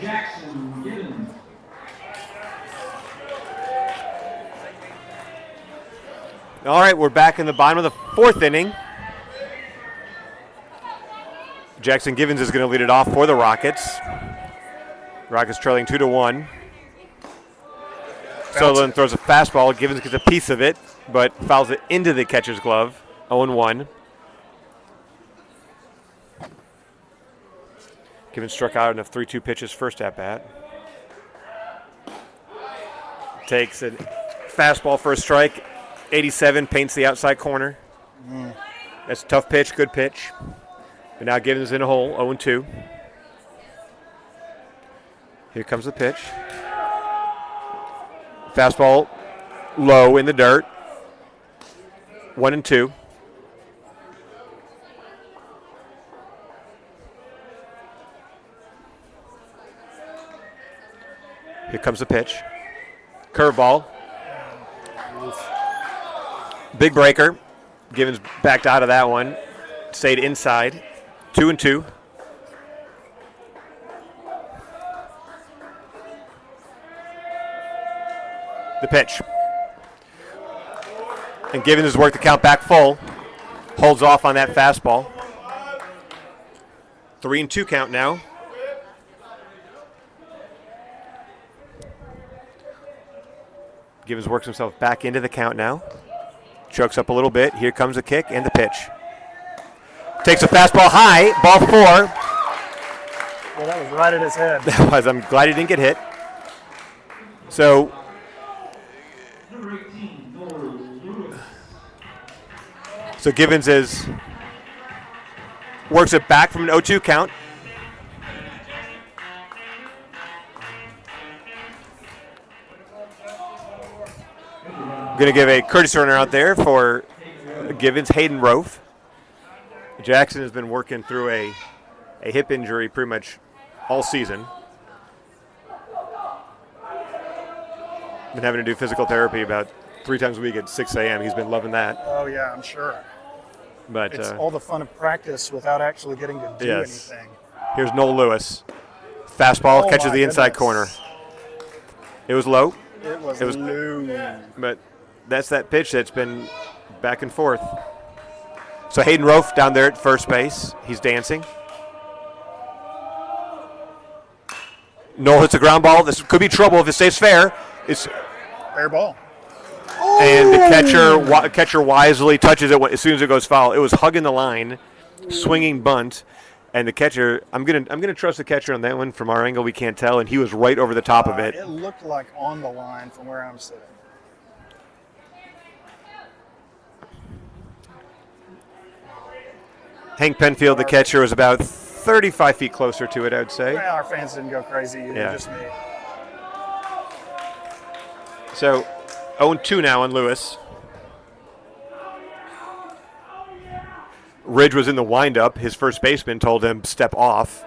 Jackson Gibbons. all right, we're back in the bottom of the 4th inning. Jackson Givens is going to lead it off for the Rockets. Rockets trailing 2-1. Sutherland throws a fastball. Givens gets a piece of it, but fouls it into the catcher's glove. 0-1. Givens struck out in a 3-2 pitches first at bat. Takes a fastball for a strike. 87 paints the outside corner. That's a tough pitch, good pitch. But now Givens in a hole, 0-2. Here comes the pitch. Fastball low in the dirt. 1-2. Here comes the pitch. Curveball. Big breaker. Givens backed out of that one. Stayed inside. 2-2. The pitch. And Givens has worked the count back full. Holds off on that fastball. 3-2 count now. Givens works himself back into the count now. Chokes up a little bit. Here comes the kick and the pitch. Takes a fastball high. Ball 4. Well, that was right at his head. That was. I'm glad he didn't get hit. So Givens works it back from an 0-2 count. Going to give a courtesy runner out there for Givens, Hayden Rofe. Jackson has been working through a hip injury pretty much all season. Been having to do physical therapy about 3 times a week at 6 a.m. He's been loving that. Oh, yeah, I'm sure. But It's all the fun of practice without actually getting to do anything. Here's Noel Lewis. Fastball catches the inside corner. It was low. It was low. But that's that pitch that's been back and forth. So Hayden Rofe down there at first base. He's dancing. Noel hits a ground ball. This could be trouble if it stays fair. It's fair ball. And the catcher wisely touches it as soon as it goes foul. It was hugging the line, swinging bunt, and the catcher. I'm gonna trust the catcher on that one. From our angle, we can't tell, and he was right over the top of it. It looked like on the line from where I'm sitting. Hank Penfield, the catcher, was about 35 feet closer to it, I'd say. Well, our fans didn't go crazy. Yeah. Just me. So 0-2 now on Lewis. Ridge was in the windup. His first baseman told him step off.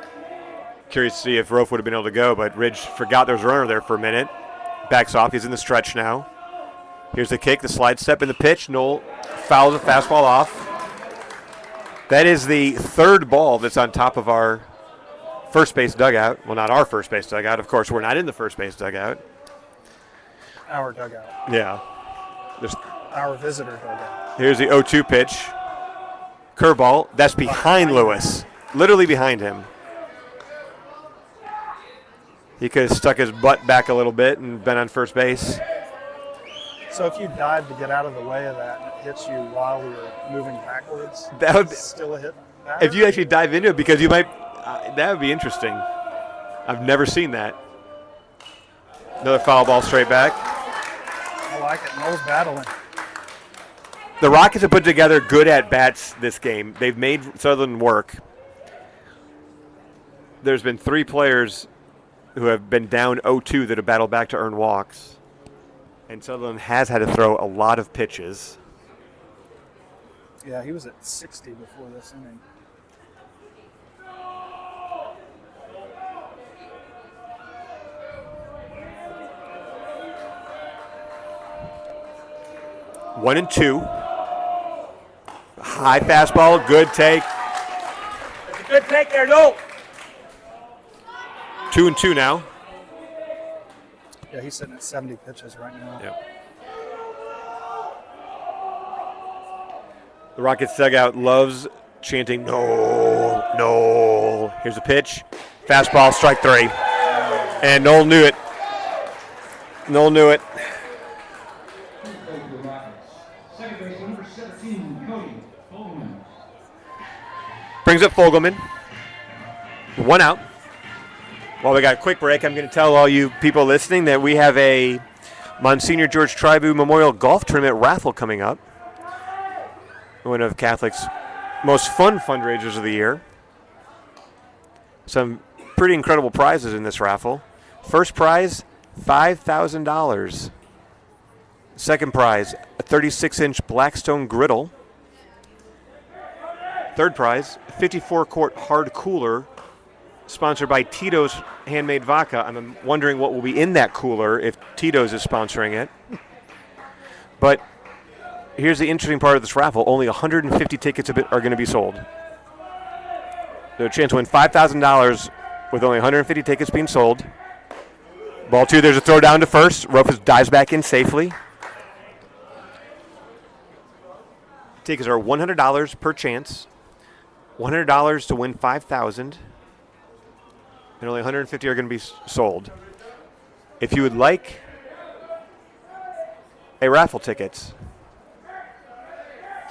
Curious to see if Rofe would have been able to go, but Ridge forgot there was a runner there for a minute. Backs off. He's in the stretch now. Here's the kick, the slide step, and the pitch. Noel fouls a fastball off. That is the third ball that's on top of our first base dugout. Well, not our first base dugout. Of course, we're not in the first base dugout. Our dugout. Yeah. Our visitor dugout. Here's the 0-2 pitch. Curveball. That's behind Lewis. Literally behind him. He could have stuck his butt back a little bit and been on first base. So if you dive to get out of the way of that and it hits you while you're moving backwards, that would be, still a hit? If you actually dive into it, because you might, that would be interesting. I've never seen that. Another foul ball straight back. I like it. Noel's battling. The Rockets have put together good at-bats this game. They've made Sutherland work. There's been 3 players who have been down 0-2 that have battled back to earn walks. And Sutherland has had to throw a lot of pitches. Yeah, he was at 60 before this inning. One and 2. High fastball, good take. It's a good take there, no. 2-2 now. Yeah, he's sitting at 70 pitches right now. Yep. The Rockets dugout loves chanting, no, no. Here's a pitch. Fastball, strike 3. And Noel knew it. Noel knew it. Brings up Fogelman. 1 out. While we got a quick break, I'm going to tell all you people listening that we have a Monsignor George Tribu Memorial Golf Tournament raffle coming up. One of Catholic's most fun fundraisers of the year. Some pretty incredible prizes in this raffle. First prize, $5,000. Second prize, a 36-inch Blackstone griddle. Third prize, 54-quart hard cooler, sponsored by Tito's Handmade Vodka. I'm wondering what will be in that cooler if Tito's is sponsoring it. But here's the interesting part of this raffle. Only 150 tickets are going to be sold. So a chance to win $5,000 with only 150 tickets being sold. Ball 2, there's a throw down to first. Rufus dives back in safely. Tickets are $100 per chance. $100 to win $5,000. And only 150 are going to be sold. If you would like a raffle ticket,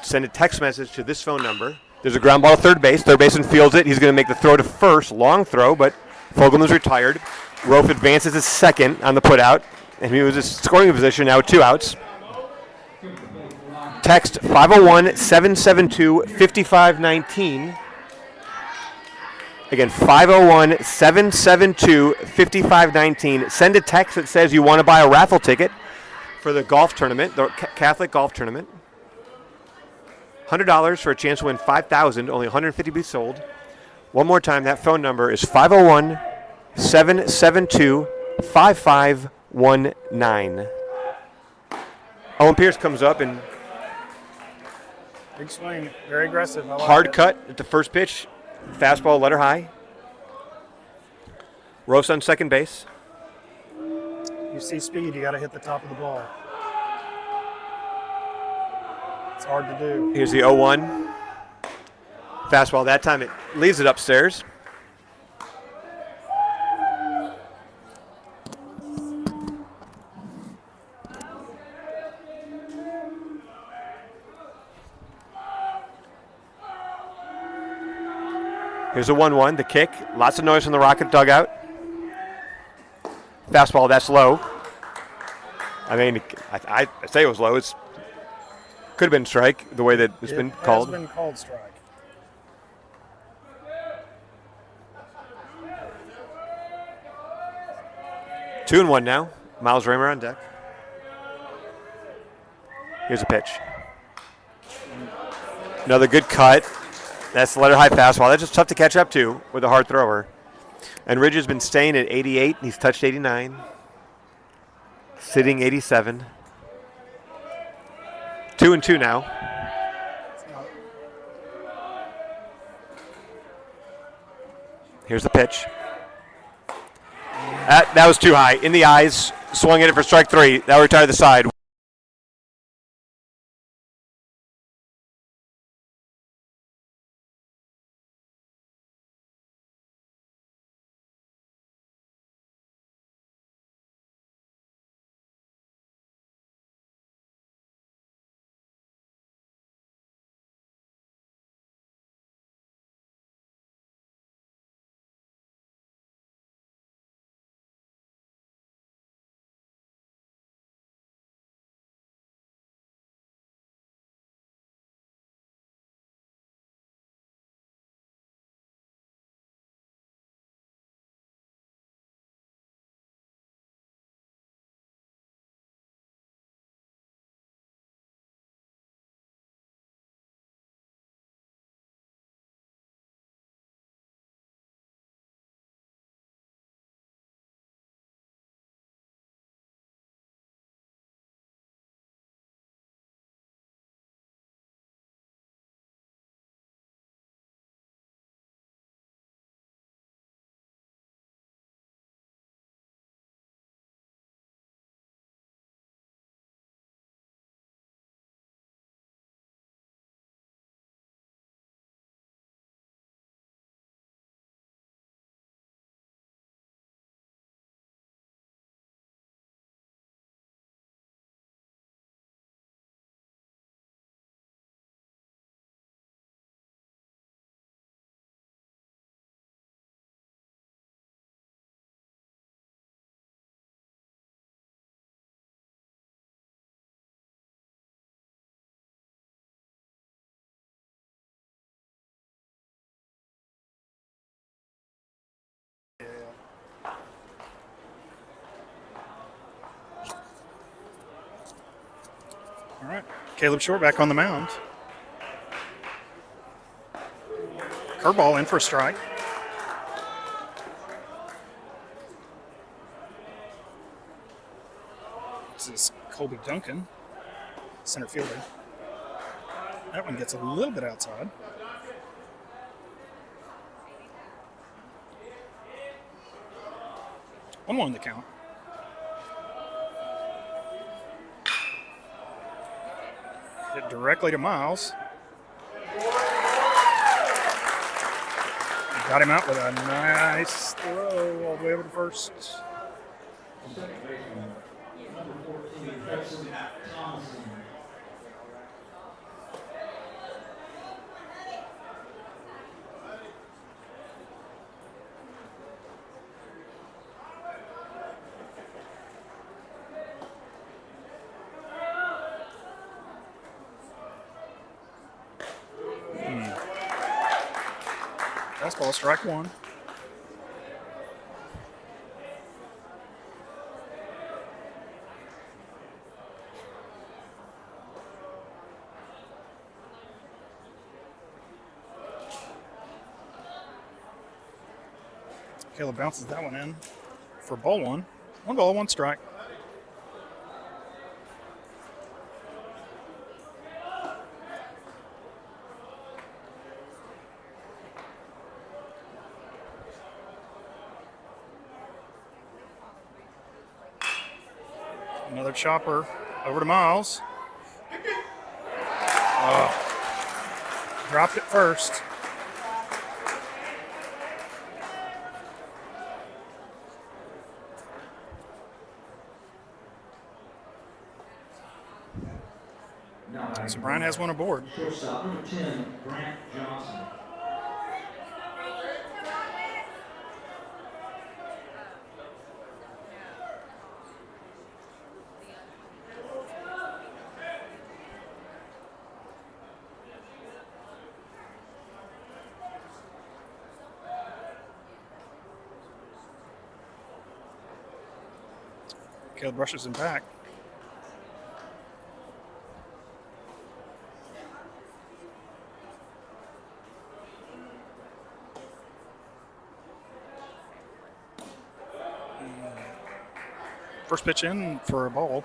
send a text message to this phone number. There's a ground ball to third base. Third baseman fields it. He's going to make the throw to first. Long throw, but Fogelman's retired. Rofe advances to second on the putout, and he was in scoring position now with 2 outs. Text 501-772-5519. Again, 501-772-5519. Send a text that says you want to buy a raffle ticket for the golf tournament, the Catholic golf tournament. $100 for a chance to win $5,000. Only 150 be sold. One more time, that phone number is 501-772-5519. Owen Pierce comes up and Big swing. Very aggressive. I like hard it. cut at the first pitch. Fastball, letter high. Rose on second base. You see speed, you got to hit the top of the ball. It's hard to do. Here's the 0-1. Fastball. That time it leaves it upstairs. Here's a 1-1. The kick. Lots of noise from the Rocket dugout. Fastball. That's low. I mean, I say it was low. It's could have been strike the way that it's been called. It has been called strike. Two and one now. Miles Raymer on deck. Here's a pitch. Another good cut. That's the letter high fastball. That's just tough to catch up to with a hard thrower. And Ridge has been staying at 88. He's touched 89. Sitting 87. 2-2 now. Here's the pitch. That was too high. In the eyes. Swung at it for strike three. That will retire the side. All right. Caleb Short back on the mound. Curveball in for a strike. This is Colby Duncan, center fielder. That one gets a little bit outside. One more in the count. Hit directly to Miles. Got him out with a nice throw all the way over to first. Fastball, strike one. Caleb bounces that one in for ball one. 1 ball, 1 strike. Another chopper over to Miles. Dropped it first. So Bryant has one aboard. Shortstop number 10, Bryant Johnson. Caleb brushes him back. First pitch in for a ball.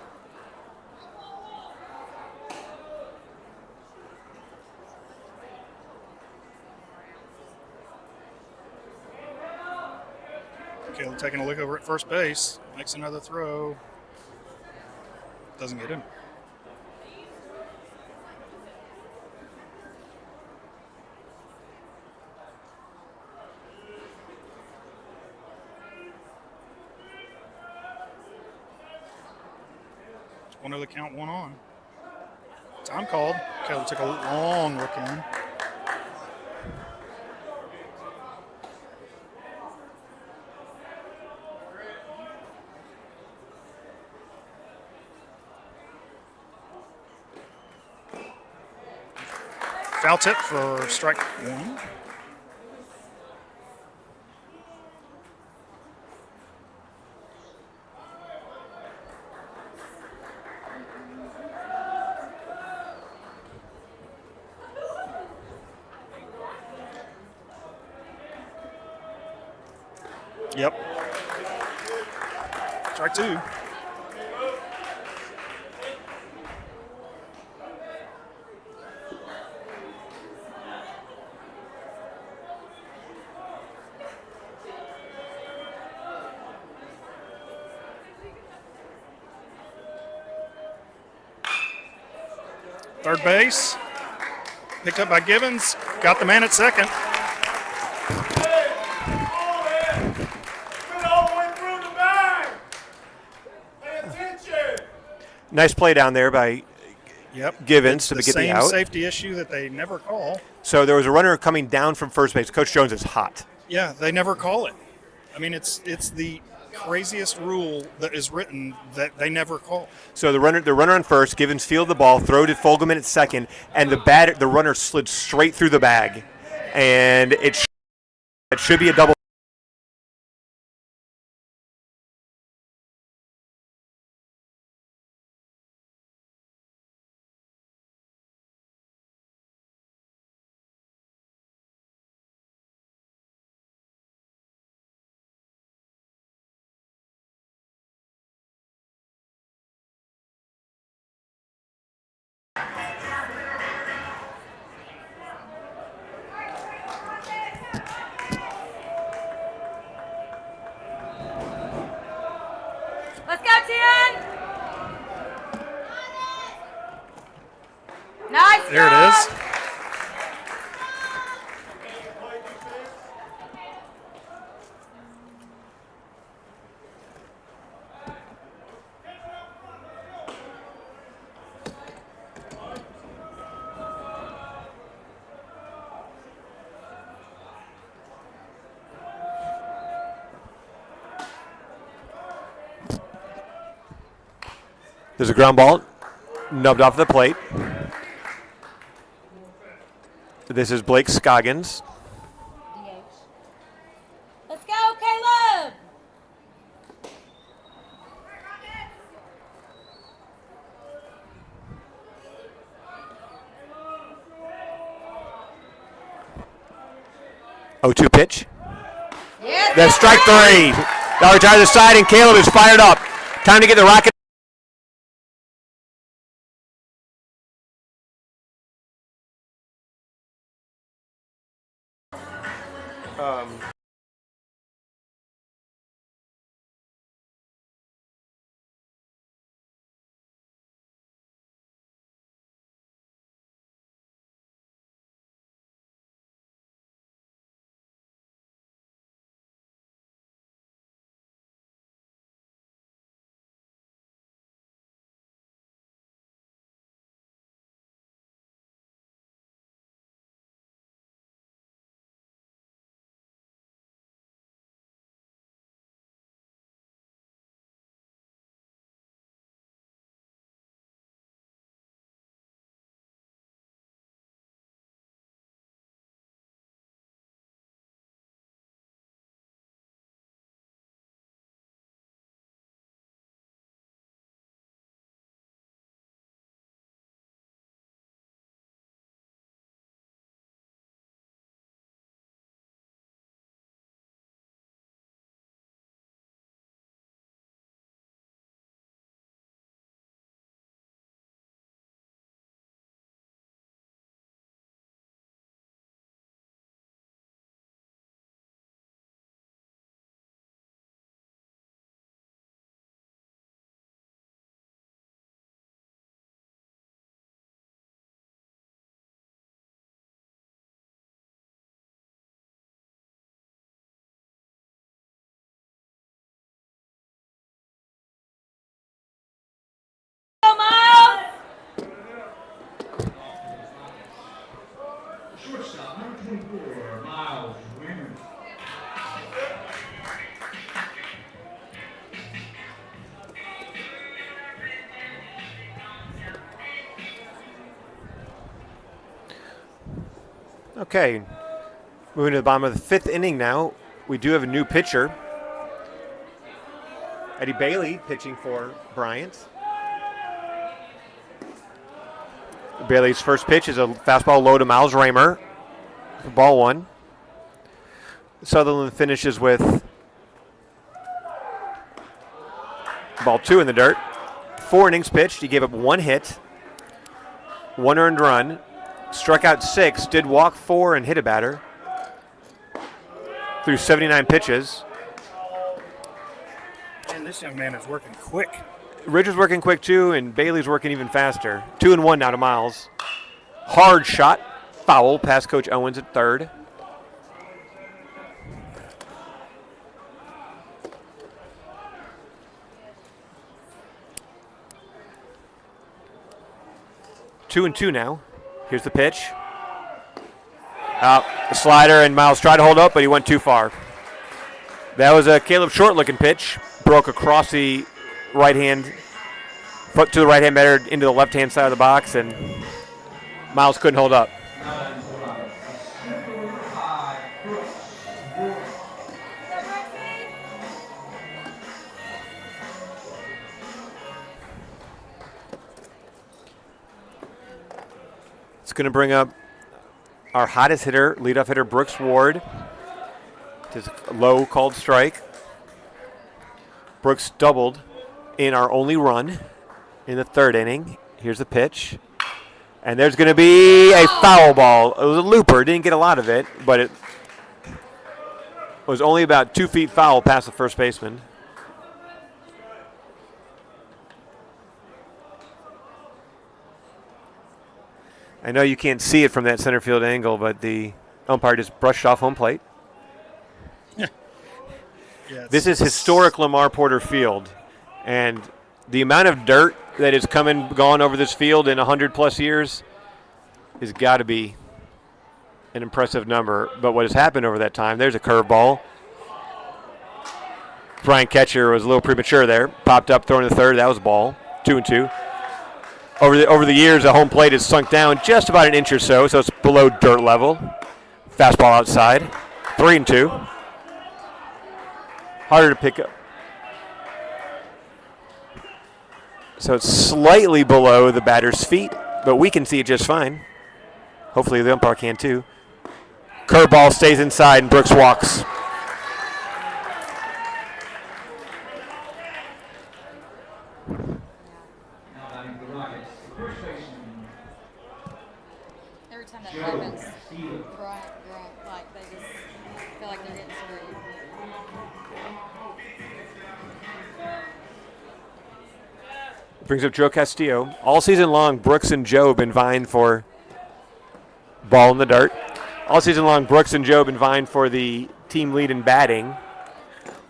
Caleb taking a look over at first base. Makes another throw. Doesn't get him. One of the count, 1 on. Time called. Caleb took a long look in. Foul tip for strike 1. Yep. Strike 2. Third base. Picked up by Gibbons. Got the man at second. Nice play down there by Givens to get the out. Same safety issue that they never call. So there was a runner coming down from first base. Coach Jones is hot. Yeah, they never call it. I mean, it's the craziest rule that is written that they never call. So the runner on first, Givens fielded the ball, throw to Fogelman at second, and the runner slid straight through the bag, and it should be a double. Let's go, Tien! Nice There it job. is. There's a ground ball, nubbed off the plate. This is Blake Scoggins. Let's go, Caleb! Oh, 2 pitch. Yes, That's strike 3. Now retire to the side, and Caleb is fired up. Time to get the Rocket. Shortstop, number 24, Miles Raymond. Okay, moving to the bottom of the 5th inning now. We do have a new pitcher. Eddie Bailey pitching for Bryant. Bailey's first pitch is a fastball low to Miles Raymer for ball 1. Sutherland finishes with ball 2 in the dirt. 4 innings pitched. He gave up 1 hit, 1 earned run, struck out 6, did walk 4 and hit a batter through 79 pitches. And this young man is working quick. Ridge was working quick too, and Bailey's working even faster. 2-1 now to Miles. Hard shot, foul past Coach Owens at third. Two and two now. Here's the pitch. Out the slider, and Miles tried to hold up, but he went too far. That was a Caleb Short-looking pitch. Broke across the right hand, foot to the right hand batter into the left hand side of the box, and Miles couldn't hold up. It's going to bring up our hottest hitter, leadoff hitter Brooks Ward. Just a low called strike. Brooks doubled in our only run in the 3rd inning. Here's the pitch. And there's going to be a foul ball. It was a looper. Didn't get a lot of it, but it was only about 2 feet foul past the first baseman. I know you can't see it from that center field angle, but the umpire just brushed off home plate. Yeah, This is historic Lamar Porter Field, and the amount of dirt that has come and gone over this field in 100-plus years has got to be an impressive number. But what has happened over that time, there's a curveball. Bryant catcher was a little premature there. Popped up, throwing the third. That was a ball. 2-2. Over the years, the home plate has sunk down just about an inch or so it's below dirt level. Fastball outside. 3-2. Harder to pick up. So it's slightly below the batter's feet, but we can see it just fine. Hopefully the umpire can too. Curveball stays inside, and Brooks walks. time that happens, Bryant, like they just feel like they're getting screwed. Brings up Joe Castillo. All season long, Brooks and Joe have been vying for ball in the dirt. All season long, Brooks and Joe have been vying for the team lead in batting.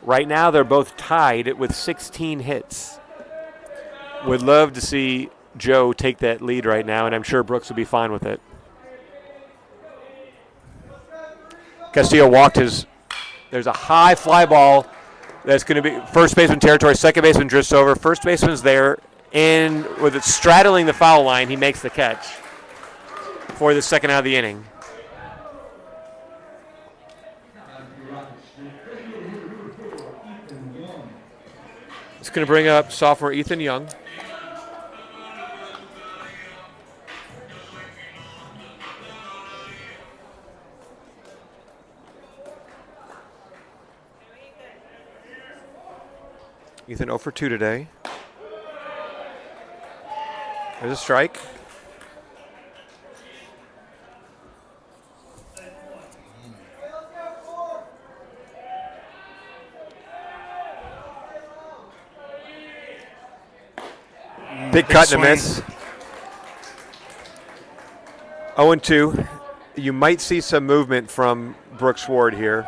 Right now, they're both tied with 16 hits. Would love to see Joe take that lead right now, and I'm sure Brooks will be fine with it. Castillo walked his. There's a high fly ball that's going to be first baseman territory. Second baseman drifts over. First baseman's there, and with it straddling the foul line, he makes the catch for the second out of the inning. It's going to bring up sophomore Ethan Young. Ethan 0 for 2 today. There's a strike. Big cut and a miss. 0-2. You might see some movement from Brooks Ward here.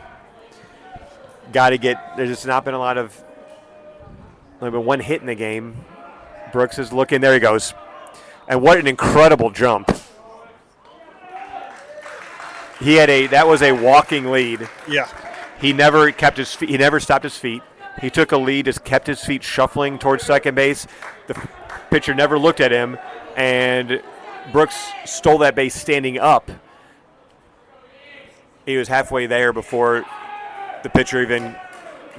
Got to get. There's just not been a lot of. Only been one hit in the game. Brooks is looking. There he goes. And what an incredible jump. He had that was a walking lead. Yeah. He never kept his feet. He never stopped his feet. He took a lead, just kept his feet shuffling towards second base. The pitcher never looked at him, and Brooks stole that base standing up. He was halfway there before the pitcher even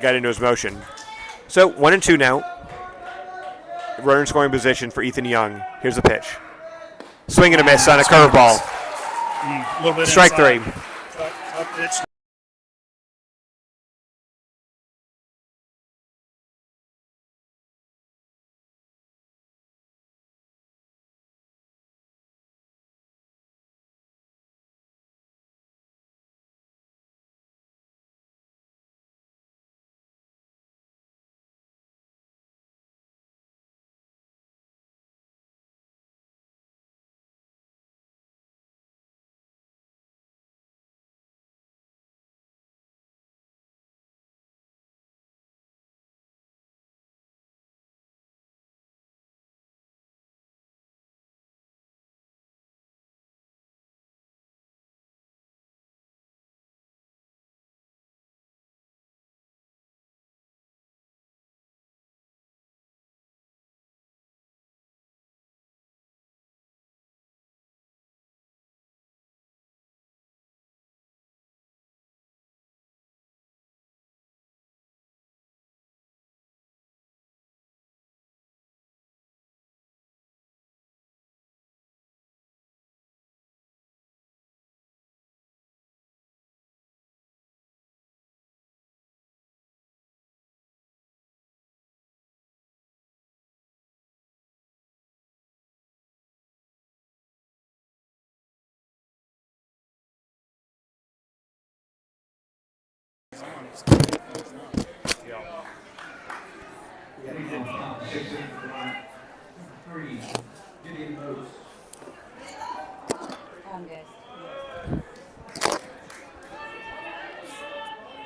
got into his motion. So 1-2 now. Runner in scoring position for Ethan Young. Here's the pitch. Swing and a miss on a curveball. A little bit Strike inside. 3. Tough pitch.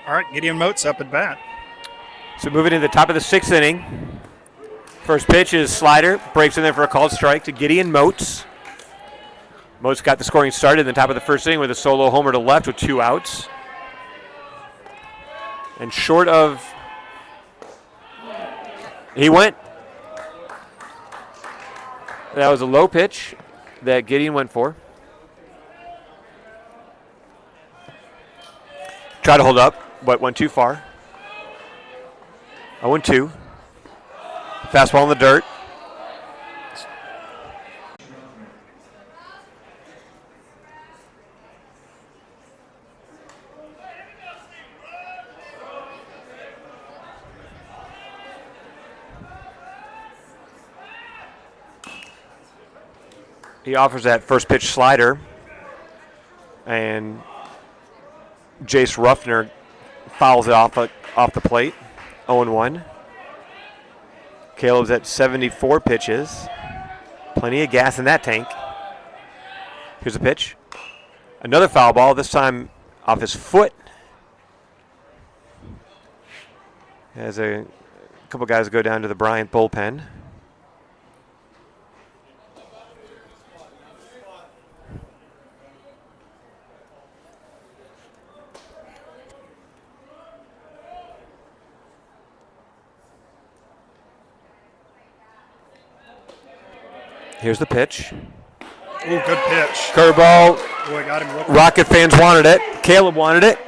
All right, Gideon Moats up at bat. So moving to the top of the 6th inning. First pitch is slider. Breaks in there for a called strike to Gideon Moats. Moats got the scoring started in the top of the 1st inning with a solo homer to left with 2 outs. And short of... He went. That was a low pitch that Gideon went for. Tried to hold up, but went too far. 0-2. Fastball in the dirt. He offers that first pitch slider. And Jace Ruffner fouls it off the plate. 0-1. Caleb's at 74 pitches. Plenty of gas in that tank. Here's a pitch. Another foul ball, this time off his foot. As a couple guys go down to the Bryant bullpen. Here's the pitch. Ooh, good pitch. Curveball. Boy, got him looking. Rocket fans wanted it. Caleb wanted it.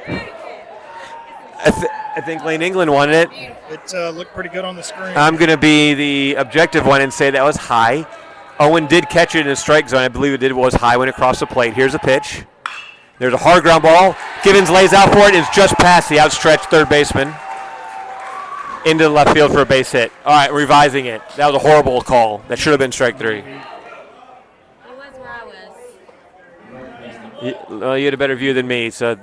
I think Lane England wanted it. It looked pretty good on the screen. I'm going to be the objective one and say that was high. Owen did catch it in a strike zone. I believe it was high when it crossed the plate. Here's a pitch. There's a hard ground ball. Gibbons lays out for it. It's just past the outstretched third baseman. Into the left field for a base hit. All right, revising it. That was a horrible call. That should have been strike 3. It was where I was. You had a better view than me, so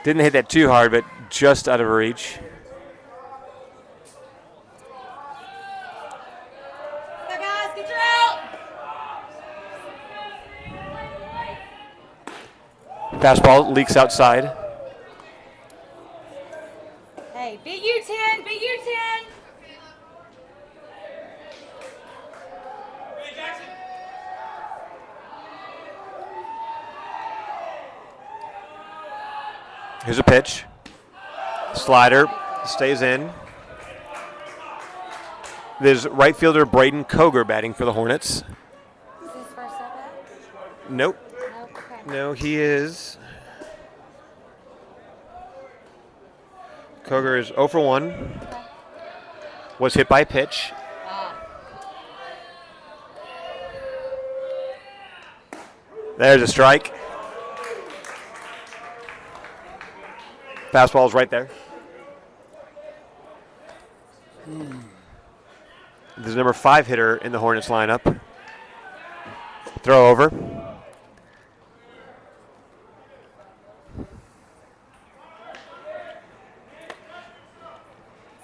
didn't hit that too hard, but just out of reach. Hey guys, get your out. Fastball leaks outside. Hey, beat you 10, beat you 10. Here's a pitch. Slider stays in. There's right fielder Braden Koger batting for the Hornets. Is this first at? Nope. Nope. Okay. No, he is. Koger is 0 for 1. Was hit by a pitch. There's a strike. Fastball's right there. There's a number 5 hitter in the Hornets lineup. Throw over.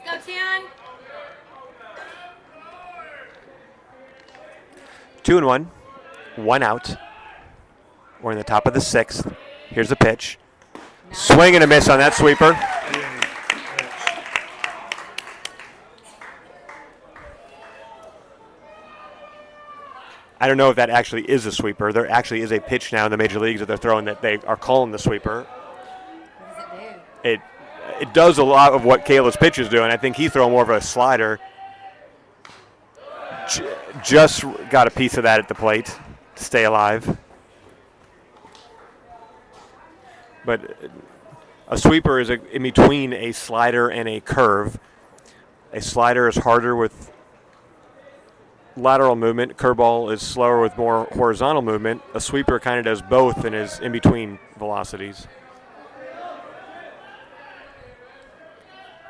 Let's go 10. 2-1. 1 out. We're in the top of the 6th. Here's the pitch. Swing and a miss on that sweeper. I don't know if that actually is a sweeper. There actually is a pitch now in the major leagues that they're throwing that they are calling the sweeper. What does it do? It does a lot of what Caleb's pitch is doing. I think he's throwing more of a slider. Just got a piece of that at the plate to stay alive. But a sweeper is in between a slider and a curve. A slider is harder with lateral movement. Curveball is slower with more horizontal movement. A sweeper kind of does both and is in between velocities.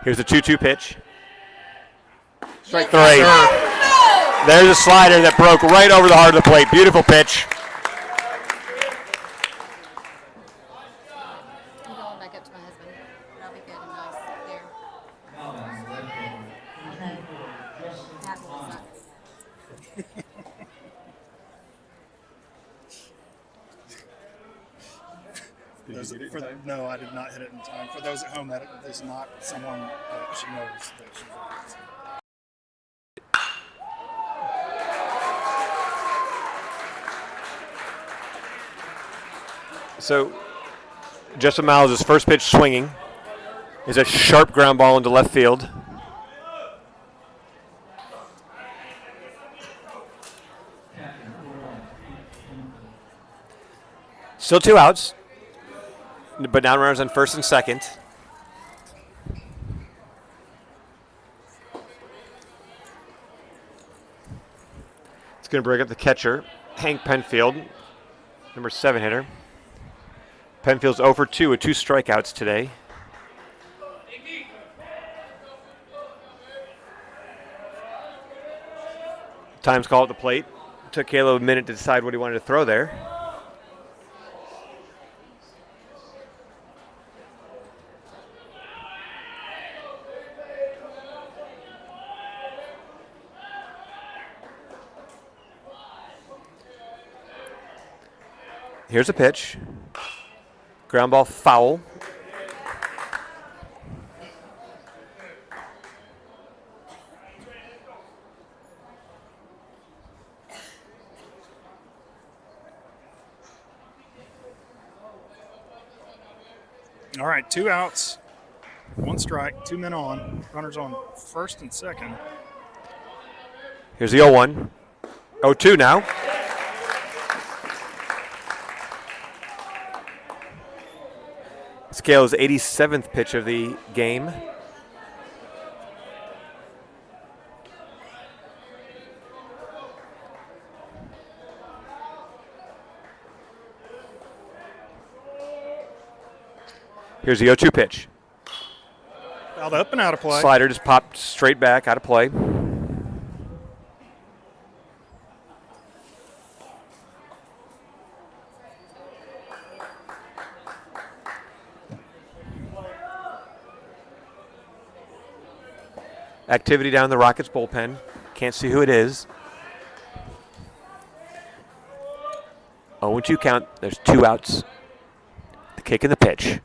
Here's the 2-2 pitch. Strike 3. There's a slider that broke right over the heart of the plate. Beautiful pitch. I'm going back up to my husband. That'll be good and nice there. That was No, I did not hit it in time. For those at home, that is not someone that she knows that she's against. So, Justin Miles' first pitch swinging is a sharp ground ball into left field. Still 2 outs, but now runners on first and second. It's going to bring up the catcher, Hank Penfield, number 7 hitter. Penfield's 0 for 2 with 2 strikeouts today. Time's call at the plate. Took Caleb a minute to decide what he wanted to throw there. Here's a pitch. Ground ball foul. All right, 2 outs, 1 strike, 2 men on. Runners on first and second. Here's the 0-1. 0-2 now. It's Caleb's 87th pitch of the game. Here's the 0-2 pitch. Fouled up and out of play. Slider just popped straight back, out of play. Activity down in the Rockets bullpen. Can't see who it is. 0-2 count. There's 2 outs. The kick and the pitch.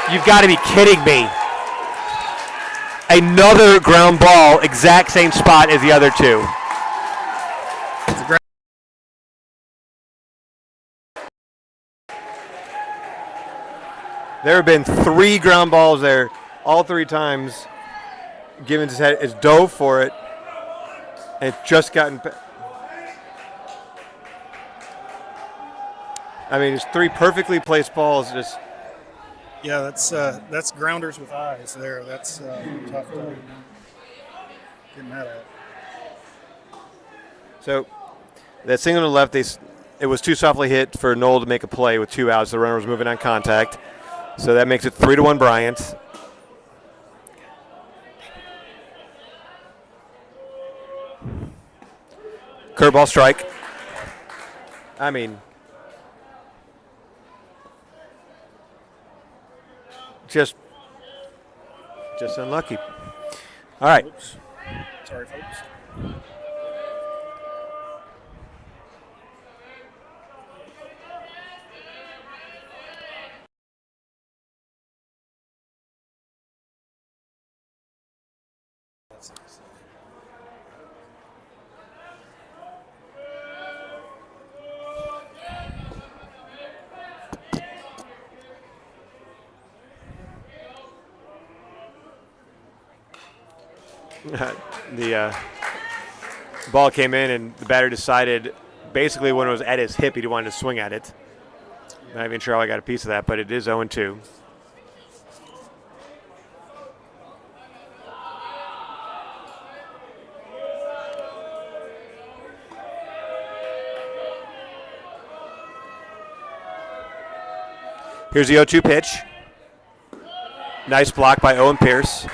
You've got to be kidding me. Another ground ball, exact same spot as the other 2. There have been 3 ground balls there, all 3 times. Givens has dove for it, and it's just gotten. I mean, it's 3 perfectly placed balls. Just Yeah, that's grounders with eyes there. That's tough to get mad at. so that single to the left, it was too softly hit for Knoll to make a play with 2 outs. The runner was moving on contact, so that makes it 3-1 Bryant. Curveball strike. I mean, just unlucky. All right. Oops. Sorry, folks. The ball came in, and the batter decided basically when it was at his hip, he wanted to swing at it. Not even sure how I got a piece of that, but it is 0-2. Here's the 0-2 pitch. Nice block by Owen Pierce.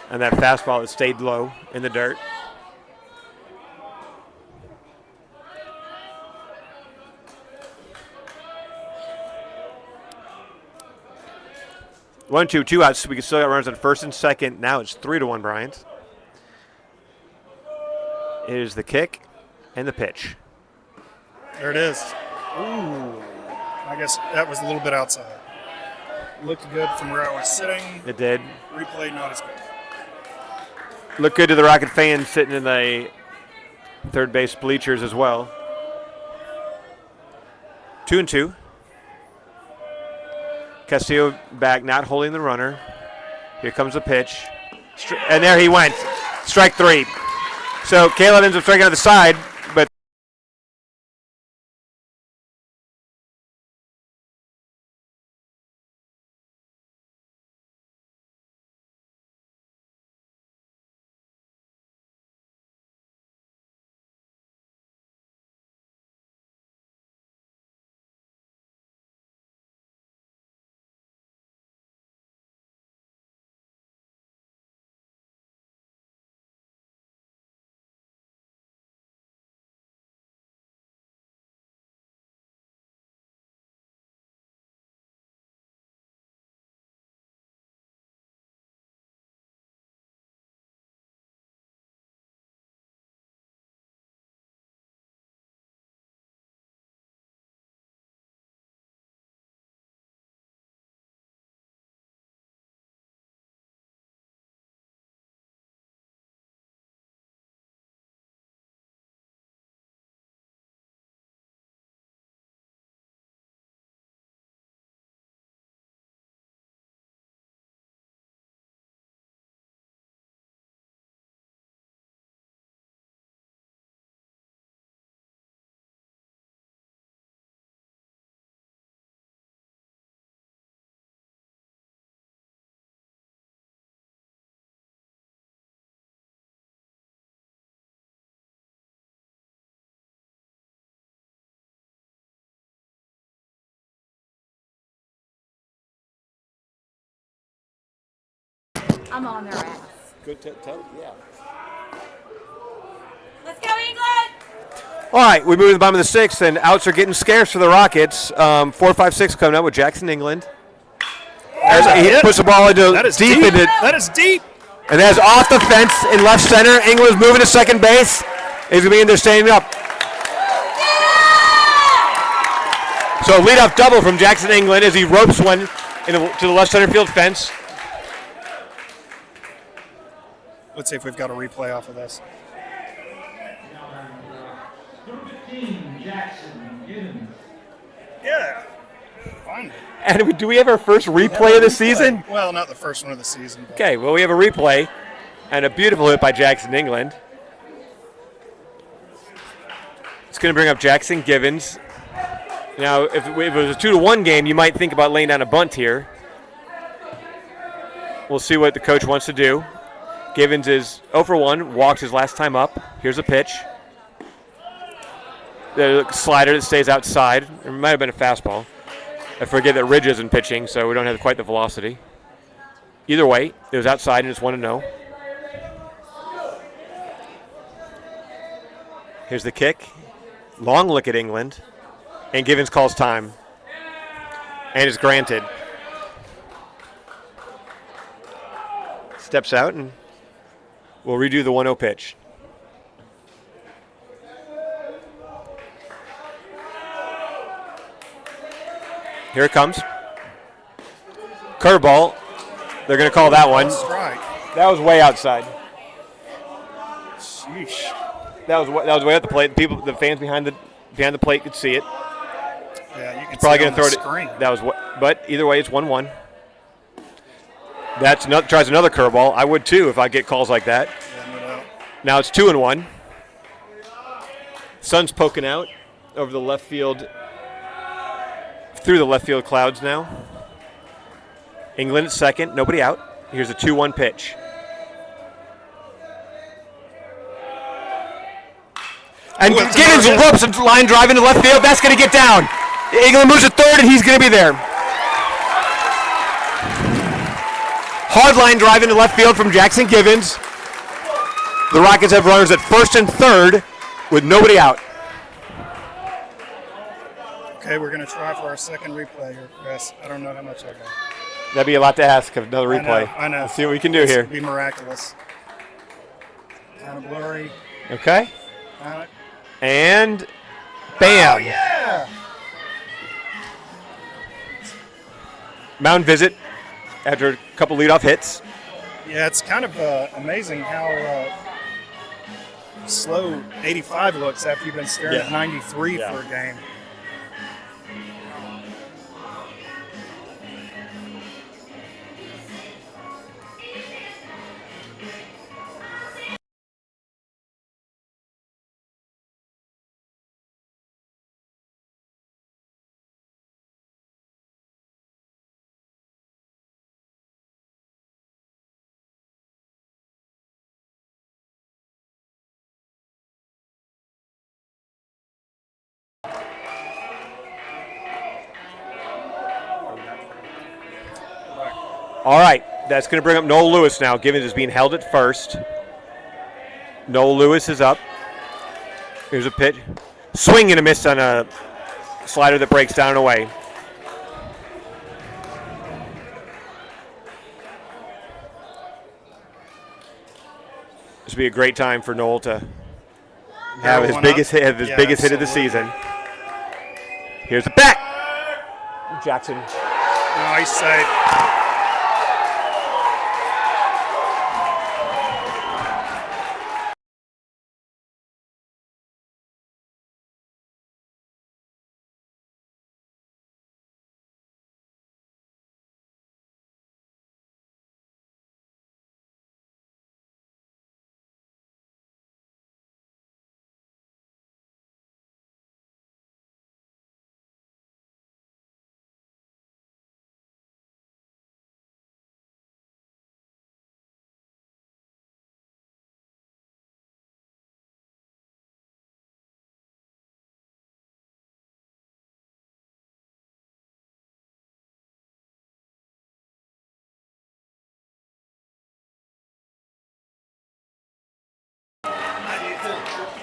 And that fastball that stayed low in the dirt. One, two outs. We can still got runners on first and second. Now it's 3-1 Bryant. Here's the kick and the pitch. There it is. Ooh. I guess that was a little bit outside. Looked good from where I was sitting. It did. Replay not as good. Looked good to the Rocket fans sitting in the third base bleachers as well. 2-2. Castillo back, not holding the runner. Here comes the pitch. And there he went. Strike 3. So Caleb ends up striking out the side, but I'm on their ass. Good tell. Yeah. Let's go, England! All right, we move to the bottom of the sixth, and outs are getting scarce for the Rockets. 4-5-6 coming up with Jackson, England. As he puts the ball into That is deep, deep. into, That is deep. and that's off the fence in left center. England's moving to second base. He's going to be in there standing up. So leadoff double from Jackson, England, as he ropes one to the left center field fence. Let's see if we've got a replay off of this. Number 15, Jackson Gibbons. Yeah. Fine. And do we have our first replay of the season? Well, not the first one of the season. But Okay, well, we have a replay and a beautiful hit by Jackson, England. It's going to bring up Jackson Givens. Now, if it was a 2-1 game, you might think about laying down a bunt here. We'll see what the coach wants to do. Givens is 0 for 1, walks his last time up. Here's a pitch. The slider that stays outside. It might have been a fastball. I forget that Ridge isn't pitching, so we don't have quite the velocity. Either way, it was outside and it's 1-0. Here's the kick. Long look at England. And Givens calls time. And it's granted. Steps out and we'll redo the 1-0 pitch. Here it comes. Curveball. They're going to call that one. strike. That was way outside. Sheesh. That was way at the plate. The fans behind the plate could see it. Yeah, you can Probably see going it to on throw the screen. it. That was but either way, it's 1-1. Tries another curveball. I would too if I get calls like that. Yeah, no doubt. Now it's 2-1. Sun's poking out over the left field, through the left field clouds now. England at second, nobody out. Here's a 2-1 pitch. And Ooh, it's Gibbons another ropes a line drive into left field. That's going to get down. England moves to third, and he's going to be there. Hard line drive into left field from Jackson Givens. The Rockets have runners at first and third with nobody out. Okay, we're going to try for our second replay here, Chris. I don't know how much I got. That'd be a lot to ask of another replay. I know. Let's see what we can do This here. would be miraculous. Kind of blurry. Okay. Kind of. And bam. Oh, yeah! Mound visit after a couple leadoff hits. Yeah, it's kind of amazing how slow 85 looks after you've been staring at 93 for a game. All right, that's going to bring up Noel Lewis now. Givens is being held at first. Noel Lewis is up. Here's a pitch. Swing and a miss on a slider that breaks down and away. This would be a great time for Noel to have his biggest hit, hit of the absolutely. season. Here's the bat. Jackson. Nice save.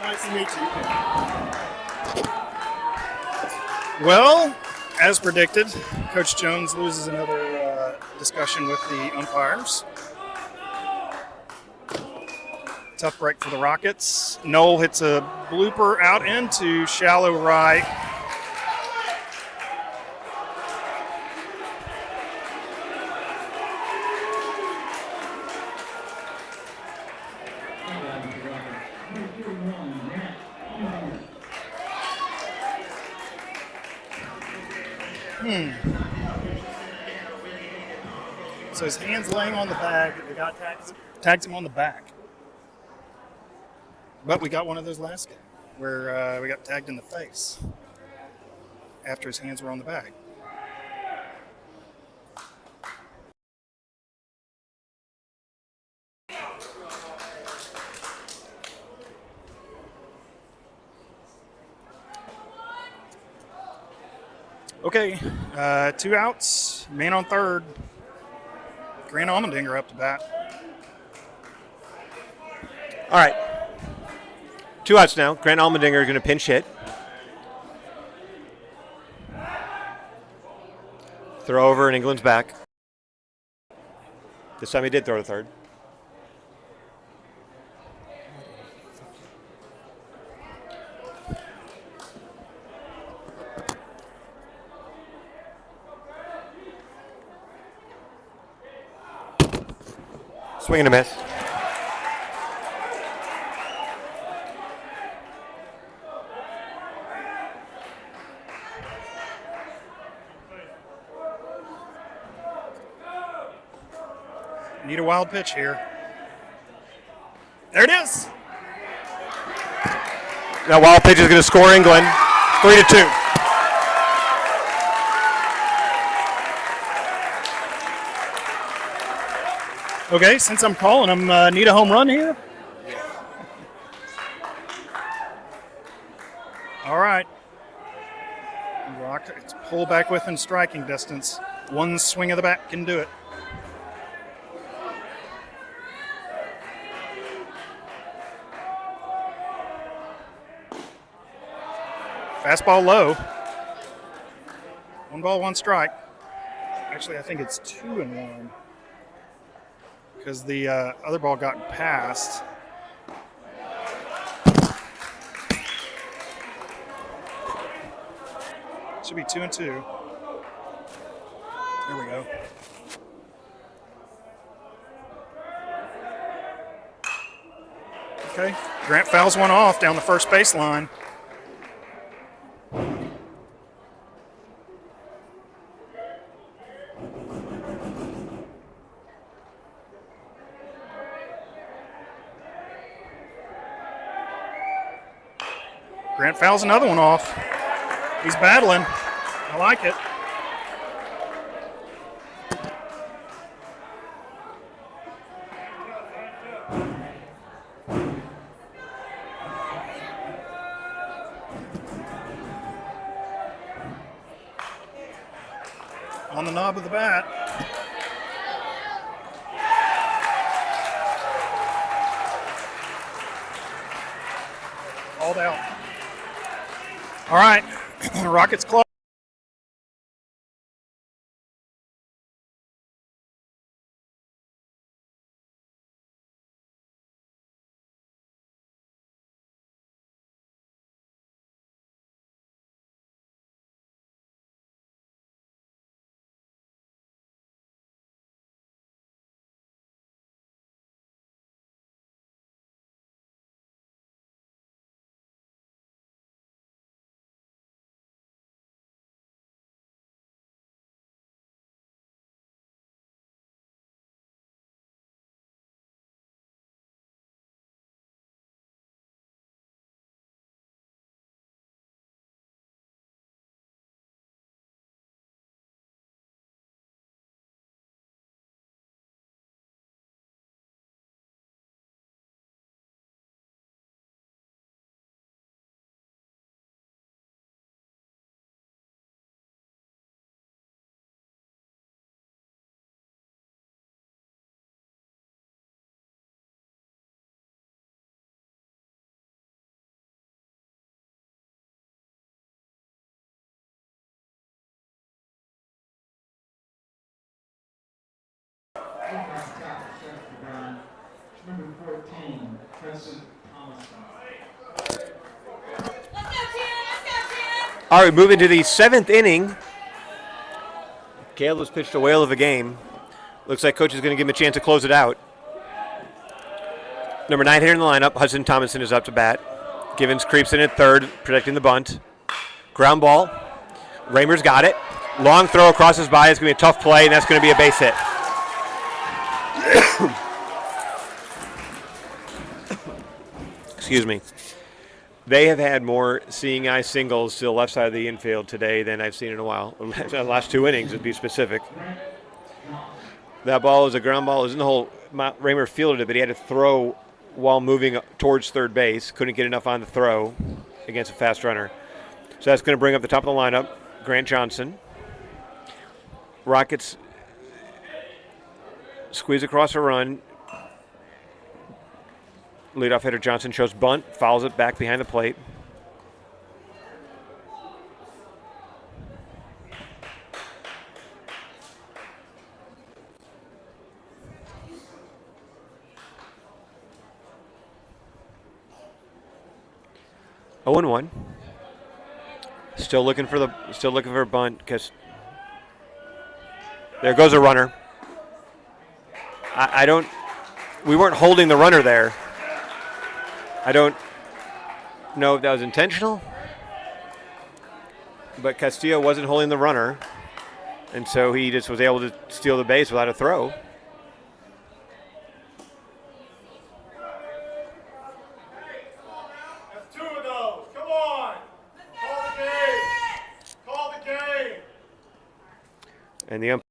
Nice to meet you. Well, as predicted, Coach Jones loses another discussion with the umpires. Tough break for the Rockets. Noel hits a blooper out into shallow right. So his hand's laying on the bag. The guy tags him on the back. But we got one of those last game where we got tagged in the face after his hands were on the bag. Okay, 2 outs, man on third. Grant Almendinger up to bat. All right. 2 outs now. Grant Almendinger is going to pinch hit. Throw over and England's back. This time he did throw to third. Swing and a miss. Need a wild pitch here. There it is. Now wild pitch is going to score England 3-2. Okay, since I'm calling him, need a home run here? All right. Rockets pull back within striking distance. One swing of the bat can do it. Fastball low. 1 ball, 1 strike. Actually, I think it's 2-1 because the other ball got past. Should be 2-2. There we go. Okay, Grant fouls one off down the first baseline. Grant fouls another one off. He's battling. I like it. On the knob of the bat. All out. All right, Rockets close. Number 14, Preston Thomas. All right, moving to the 7th inning. Caleb's pitched a whale of a game. Looks like coach is going to give him a chance to close it out. Number 9 hitter in the lineup, Hudson Thomason, is up to bat. Givens creeps in at third, protecting the bunt. Ground ball. Raymer's got it. Long throw across his body. It's going to be a tough play, and that's going to be a base hit. Excuse me. They have had more seeing eye singles to the left side of the infield today than I've seen in a while. The last 2 innings, to be specific. That ball is a ground ball. It was in the hole. Raymer fielded it, but he had to throw while moving towards third base. Couldn't get enough on the throw against a fast runner. So that's going to bring up the top of the lineup, Grant Johnson. Rockets squeeze across a run. Leadoff hitter Johnson shows bunt, fouls it back behind the plate. Oh and 1. Still looking for a bunt because there goes a runner. We weren't holding the runner there. I don't know if that was intentional, but Castillo wasn't holding the runner, and so he just was able to steal the base without a throw. That's 2 of those. Come on. Call the game. Call the game. And the umpire,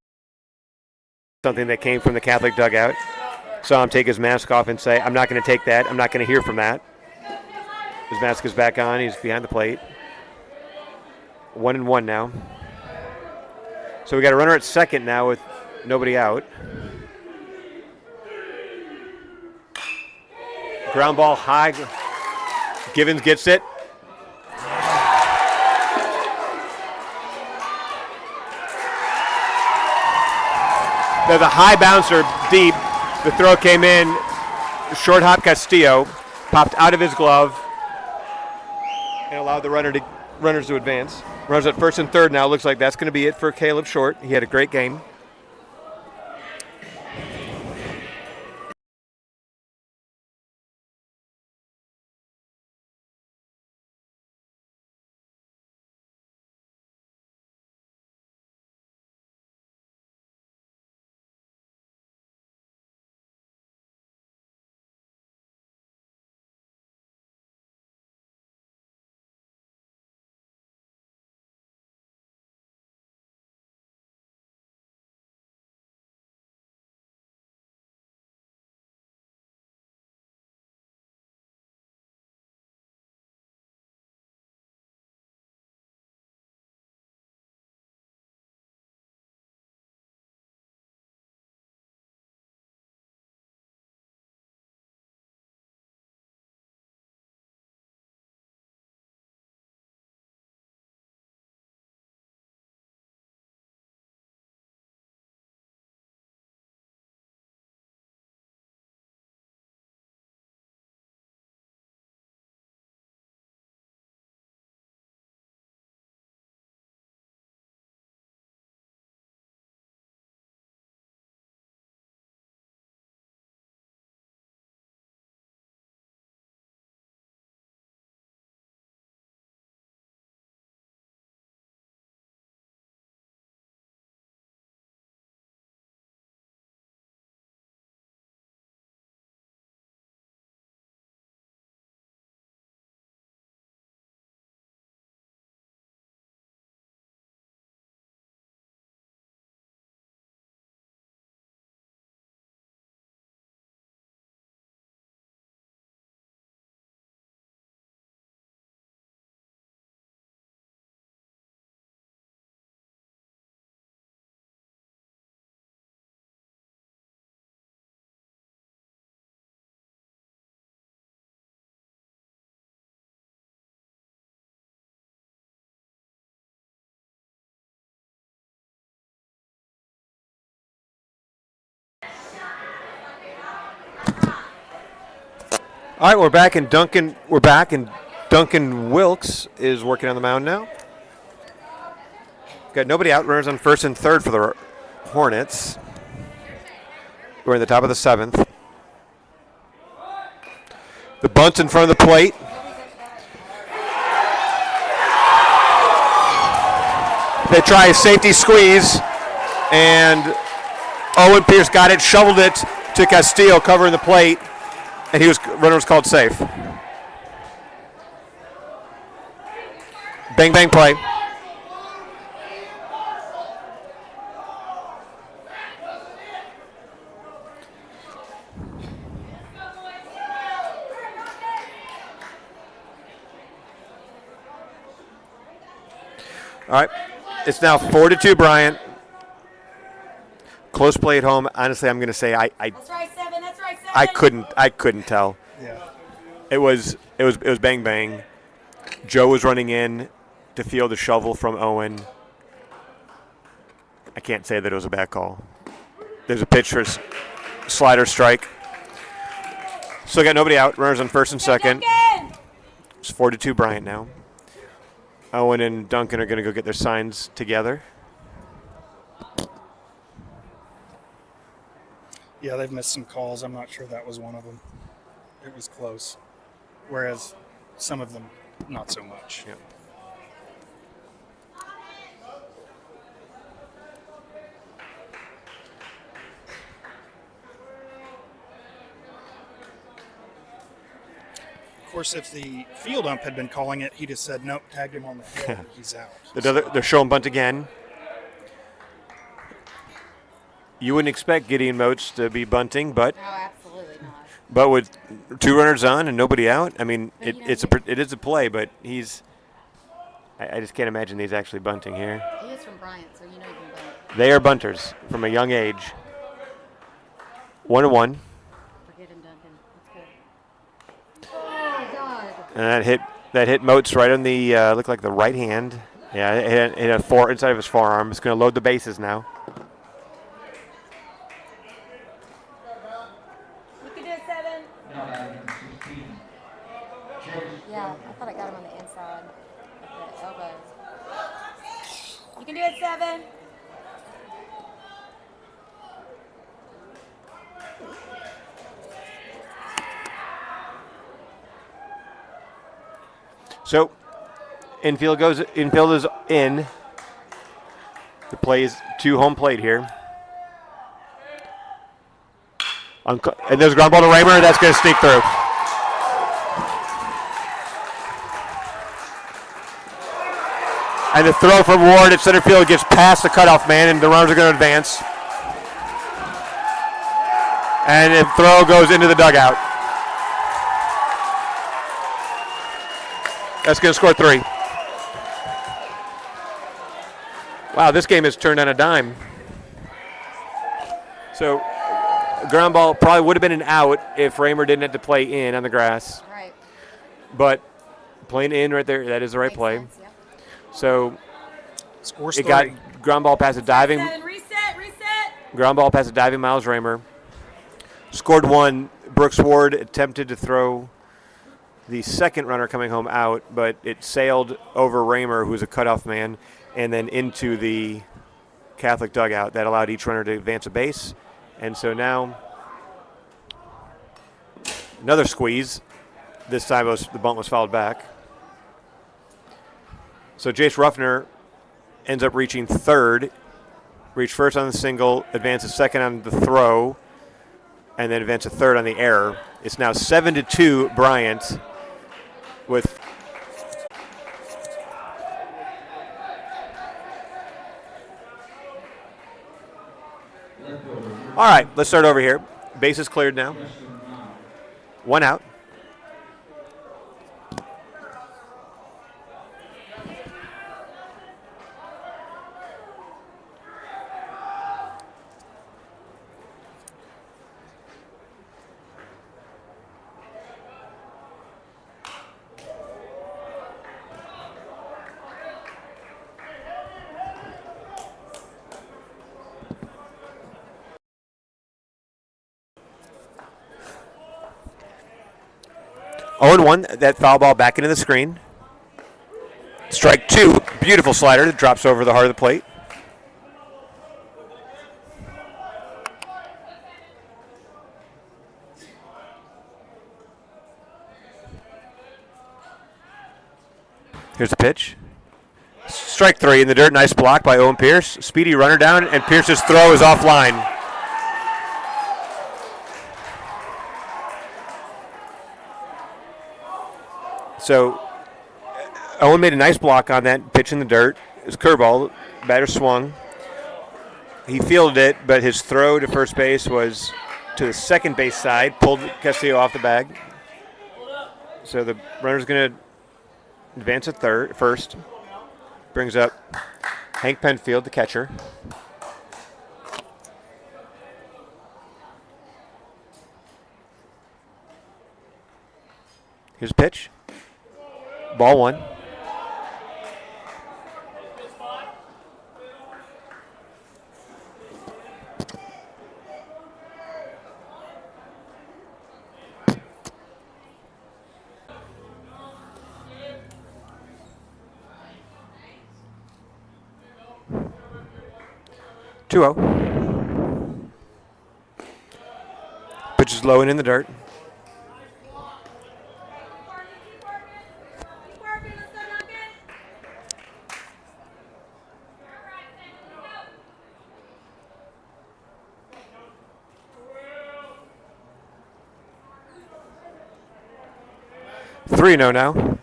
something that came from the Catholic dugout, saw him take his mask off and say, "I'm not going to take that. I'm not going to hear from that." His mask is back on. He's behind the plate. 1 and 1 now. So we got a runner at second now with nobody out. Ground ball high. Givens gets it. There's a high bouncer deep. The throw came in. Short hop Castillo popped out of his glove and allowed the runners to advance. Runners at first and third now. Looks like that's going to be it for Caleb Short. He had a great game. All right, we're back, and Duncan Wilkes is working on the mound now. Got nobody out. Runners on first and third for the Hornets. We're in the top of the 7th. The bunt's in front of the plate. They try a safety squeeze, and Owen Pierce got it, shoveled it to Castillo, covering the plate, and runner was called safe. Bang, bang play. All right, it's now 4-2 Bryant. Close play at home. Honestly, I'm going to say That's right, 7. That's right, 7. I couldn't tell. Yeah. It was bang bang. Joe was running in to field a shovel from Owen. I can't say that it was a bad call. There's a pitch for slider strike. Still got nobody out. Runners on first and second. It's 4-2 Bryant now. Owen and Duncan are going to go get their signs together. Yeah, they've missed some calls. I'm not sure that was one of them. It was close. Whereas some of them, not so much. Yeah. Of course, if the field ump had been calling it, he'd have said, nope, tagged him on the head. He's out. They're showing bunt again. You wouldn't expect Gideon Moats to be bunting, but No, absolutely not. but with 2 runners on and nobody out, I mean, it is a play, but I just can't imagine he's actually bunting here. He is from Bryant, so you know you can bunt. They are bunters from a young age. 1-1. Forgetting Duncan. That's good. Oh, God. And that hit Moats right on the looked like the right hand. Yeah, it hit inside of his forearm. It's going to load the bases now. You can do it, 7. Now batting 16. Joyce Yeah, I thought I got him on the inside of the elbow. You can do it, 7. So, infield is in. The play is to home plate here. And there's a ground ball to Raymer. That's going to sneak through. And the throw from Ward at center field gets past the cutoff man, and the runners are going to advance. And the throw goes into the dugout. That's going to score 3. Wow, this game has turned on a dime. So, ground ball probably would have been an out if Raymer didn't have to play in on the grass. Right. But playing in right there, that is the right Makes play. sense, yeah. So Scores it got 3. ground ball past a diving. 7, reset. Ground ball past a diving Miles Raymer. Scored 1. Brooks Ward attempted to throw the second runner coming home out, but it sailed over Raymer, who's a cutoff man, and then into the Catholic dugout. That allowed each runner to advance a base. And so now another squeeze. This time the bunt was fouled back. So Jace Ruffner ends up reaching third. Reached first on the single, advances second on the throw, and then advances third on the error. It's now 7-2 Bryant with all right, let's start over here. Base is cleared now. 1 out. 0-1. That foul ball back into the screen. Strike 2. Beautiful slider that drops over the heart of the plate. Here's the pitch. Strike 3 in the dirt. Nice block by Owen Pierce. Speedy runner down, and Pierce's throw is offline. So Owen made a nice block on that pitch in the dirt. It was a curveball. Batter swung. He fielded it, but his throw to first base was to the second base side, pulled Castillo off the bag. So the runner's going to advance at first. Brings up Hank Penfield, the catcher. Here's a pitch. Ball 1. Two 0. Pitch is low and in the dirt. Three no now.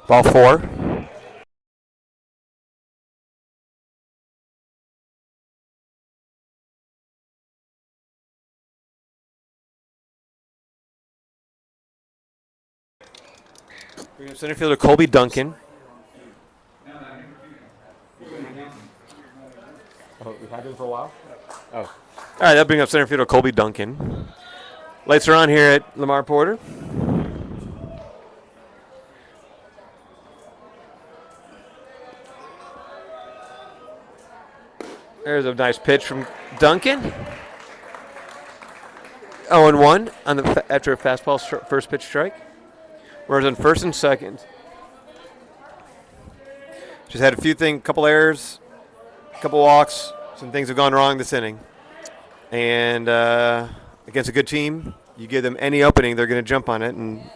Ball 4. Bring up center fielder Colby Duncan. Oh, we've had him for a while? Oh. All right, that'll bring up center fielder Colby Duncan. Lights are on here at Lamar Porter. There's a nice pitch from Duncan. 0-1 on the after a fastball first pitch strike. Whereas on first and second, just had a couple errors, a couple walks. Some things have gone wrong this inning. And against a good team, you give them any opening, they're going to jump on it. And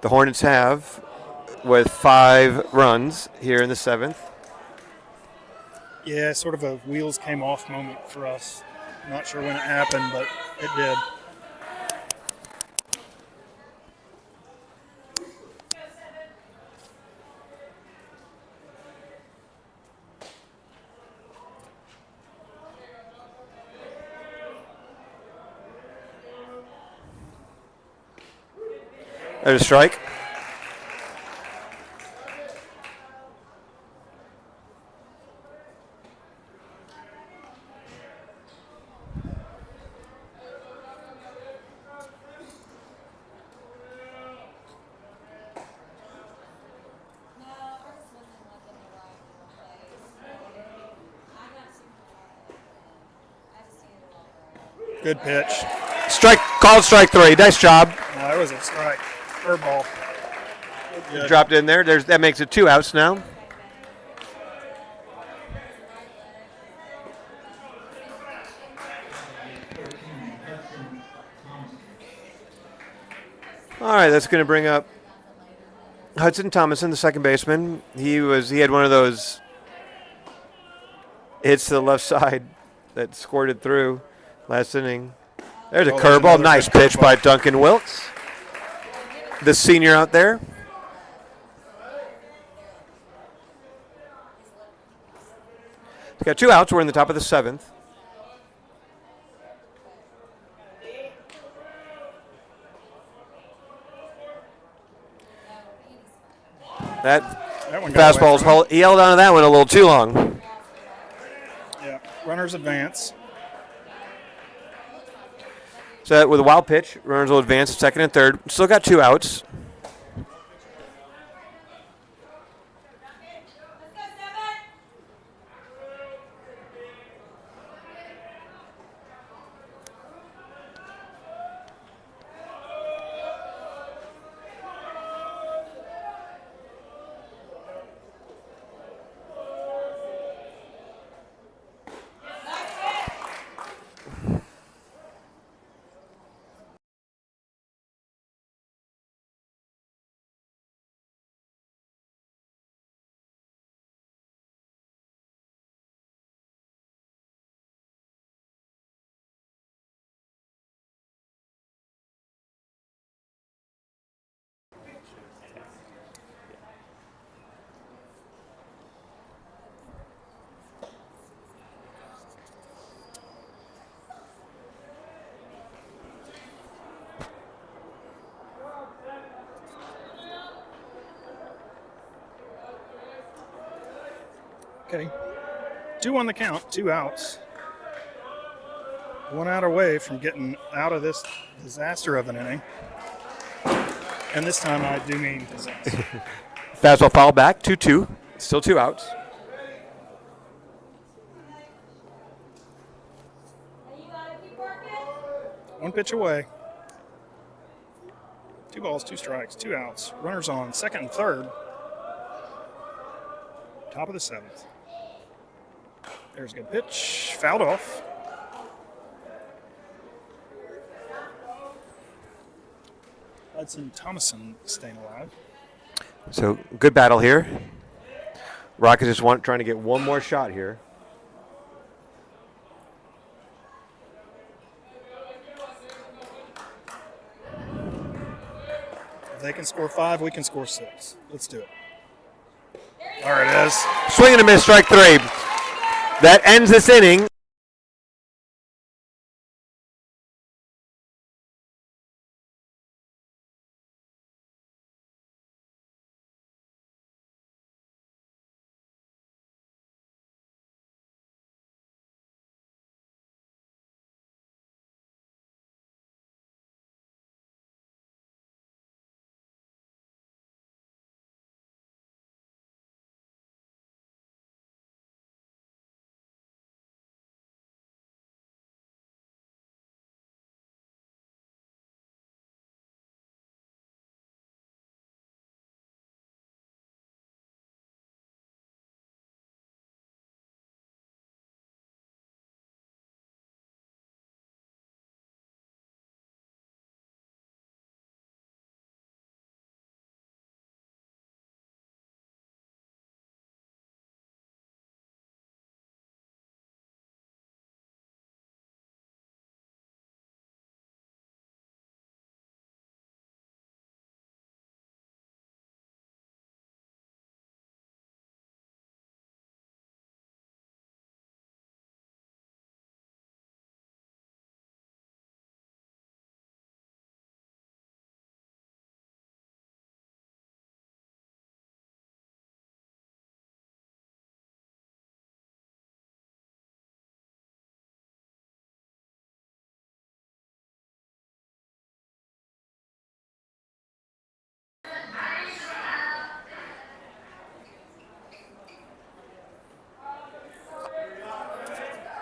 the Hornets have, with 5 runs here in the 7th. Yeah, sort of a wheels came off moment for us. Not sure when it happened, but it did. There's a strike. Good pitch. Strike, called strike 3. Nice job. No, that was a strike. Curveball. Good. Dropped in there. That makes it 2 outs now. All right, that's going to bring up Hudson Thomason, the second baseman. He had one of those hits to the left side that squirted through last inning. There's a curveball. Nice pitch by Duncan Wilkes, the senior out there. He's got 2 outs. We're in the top of the 7th. That one got away fastball's from him. he held on to that one a little too long. Yeah, runners advance. So with a wild pitch, runners will advance to second and third. Still got 2 outs. Okay. 2 on the count, 2 outs. 1 out away from getting out of this disaster of an inning. And this time I do mean disaster. Fastball foul back, 2-2. Still 2 outs. One pitch away. 2 balls, 2 strikes, 2 outs. Runners on second and third. Top of the 7th. There's a good pitch. Fouled off. Hudson Thomason staying alive. So good battle here. Rockets just trying to get one more shot here. If they can score 5, we can score 6. Let's do it. There it is. Swing and a miss, strike 3. That ends this inning.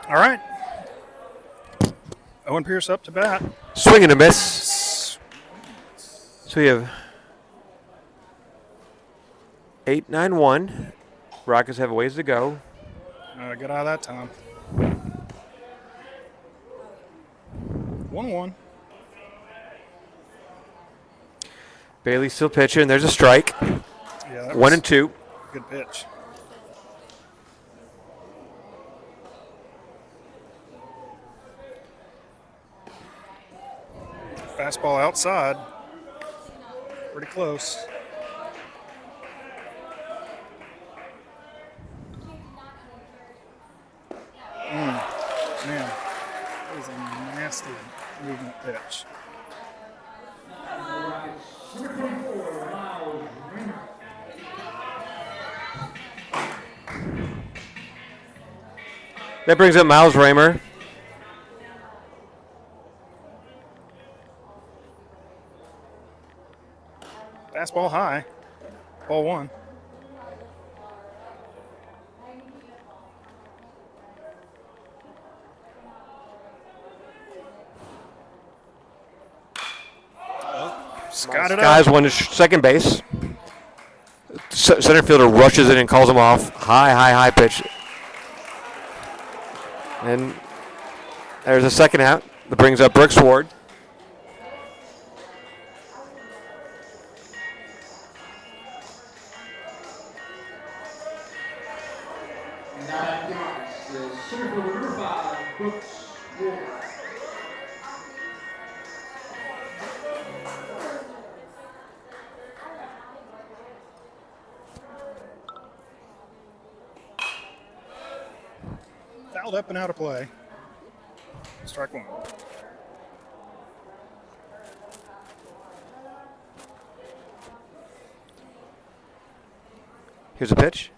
All right. Owen Pierce up to bat. Swing and a miss. So we have 8-9-1. Rockets have a ways to go. Get out of that time. 1-1. Bailey still pitching. There's a strike. Yeah, that 1 was and 2. good pitch. Fastball outside. Pretty close. Man, that was a nasty movement pitch. That brings up Miles Raymer. Fastball high. Ball 1. Got it Guys up. won to second base. Center fielder rushes in and calls him off. High pitch. And there's a second out that brings up Brooks Ward. And that counts the center fielder number 5, Brooks Ward. Fouled up and out of play. Strike 1. Here's a pitch.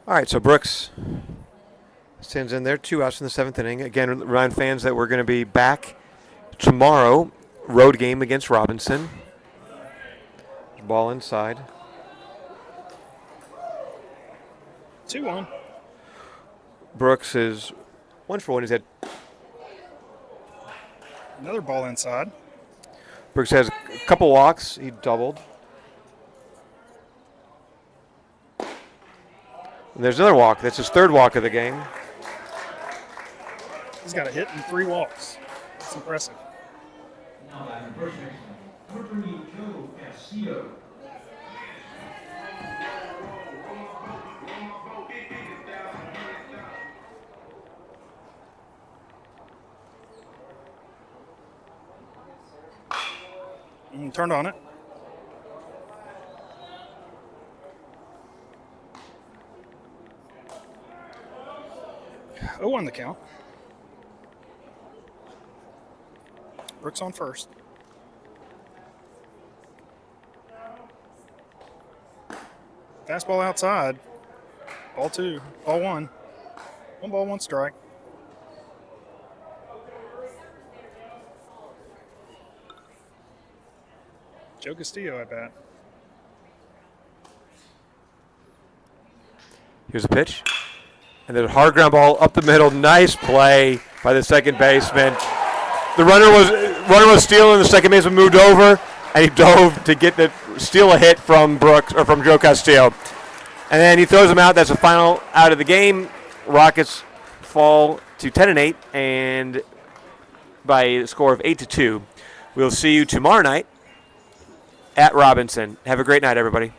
All right, so Brooks stands in there, 2 outs in the 7th inning. Again, remind fans that we're going to be back tomorrow, road game against Robinson. Ball inside. 2-1. Brooks is 1 for 1. He's had Another ball inside. Brooks has a couple walks. He doubled. And there's another walk. That's his 3rd walk of the game. He's got a hit and 3 walks. That's impressive. Now batting first baseman, number 3, Joe Castillo. Turned on it. Oh, on the count. Brooks on first. Fastball outside. Ball 2. Ball 1. 1 ball, 1 strike. Joe Castillo at bat. Here's a pitch. And then a hard ground ball up the middle. Nice play by the second baseman. The runner was stealing. The second baseman moved over, and he dove to steal a hit from Brooks or from Joe Castillo. And then he throws him out. That's the final out of the game. Rockets fall to 10-8, and by a score of 8-2. We'll see you tomorrow night at Robinson. Have a great night, everybody.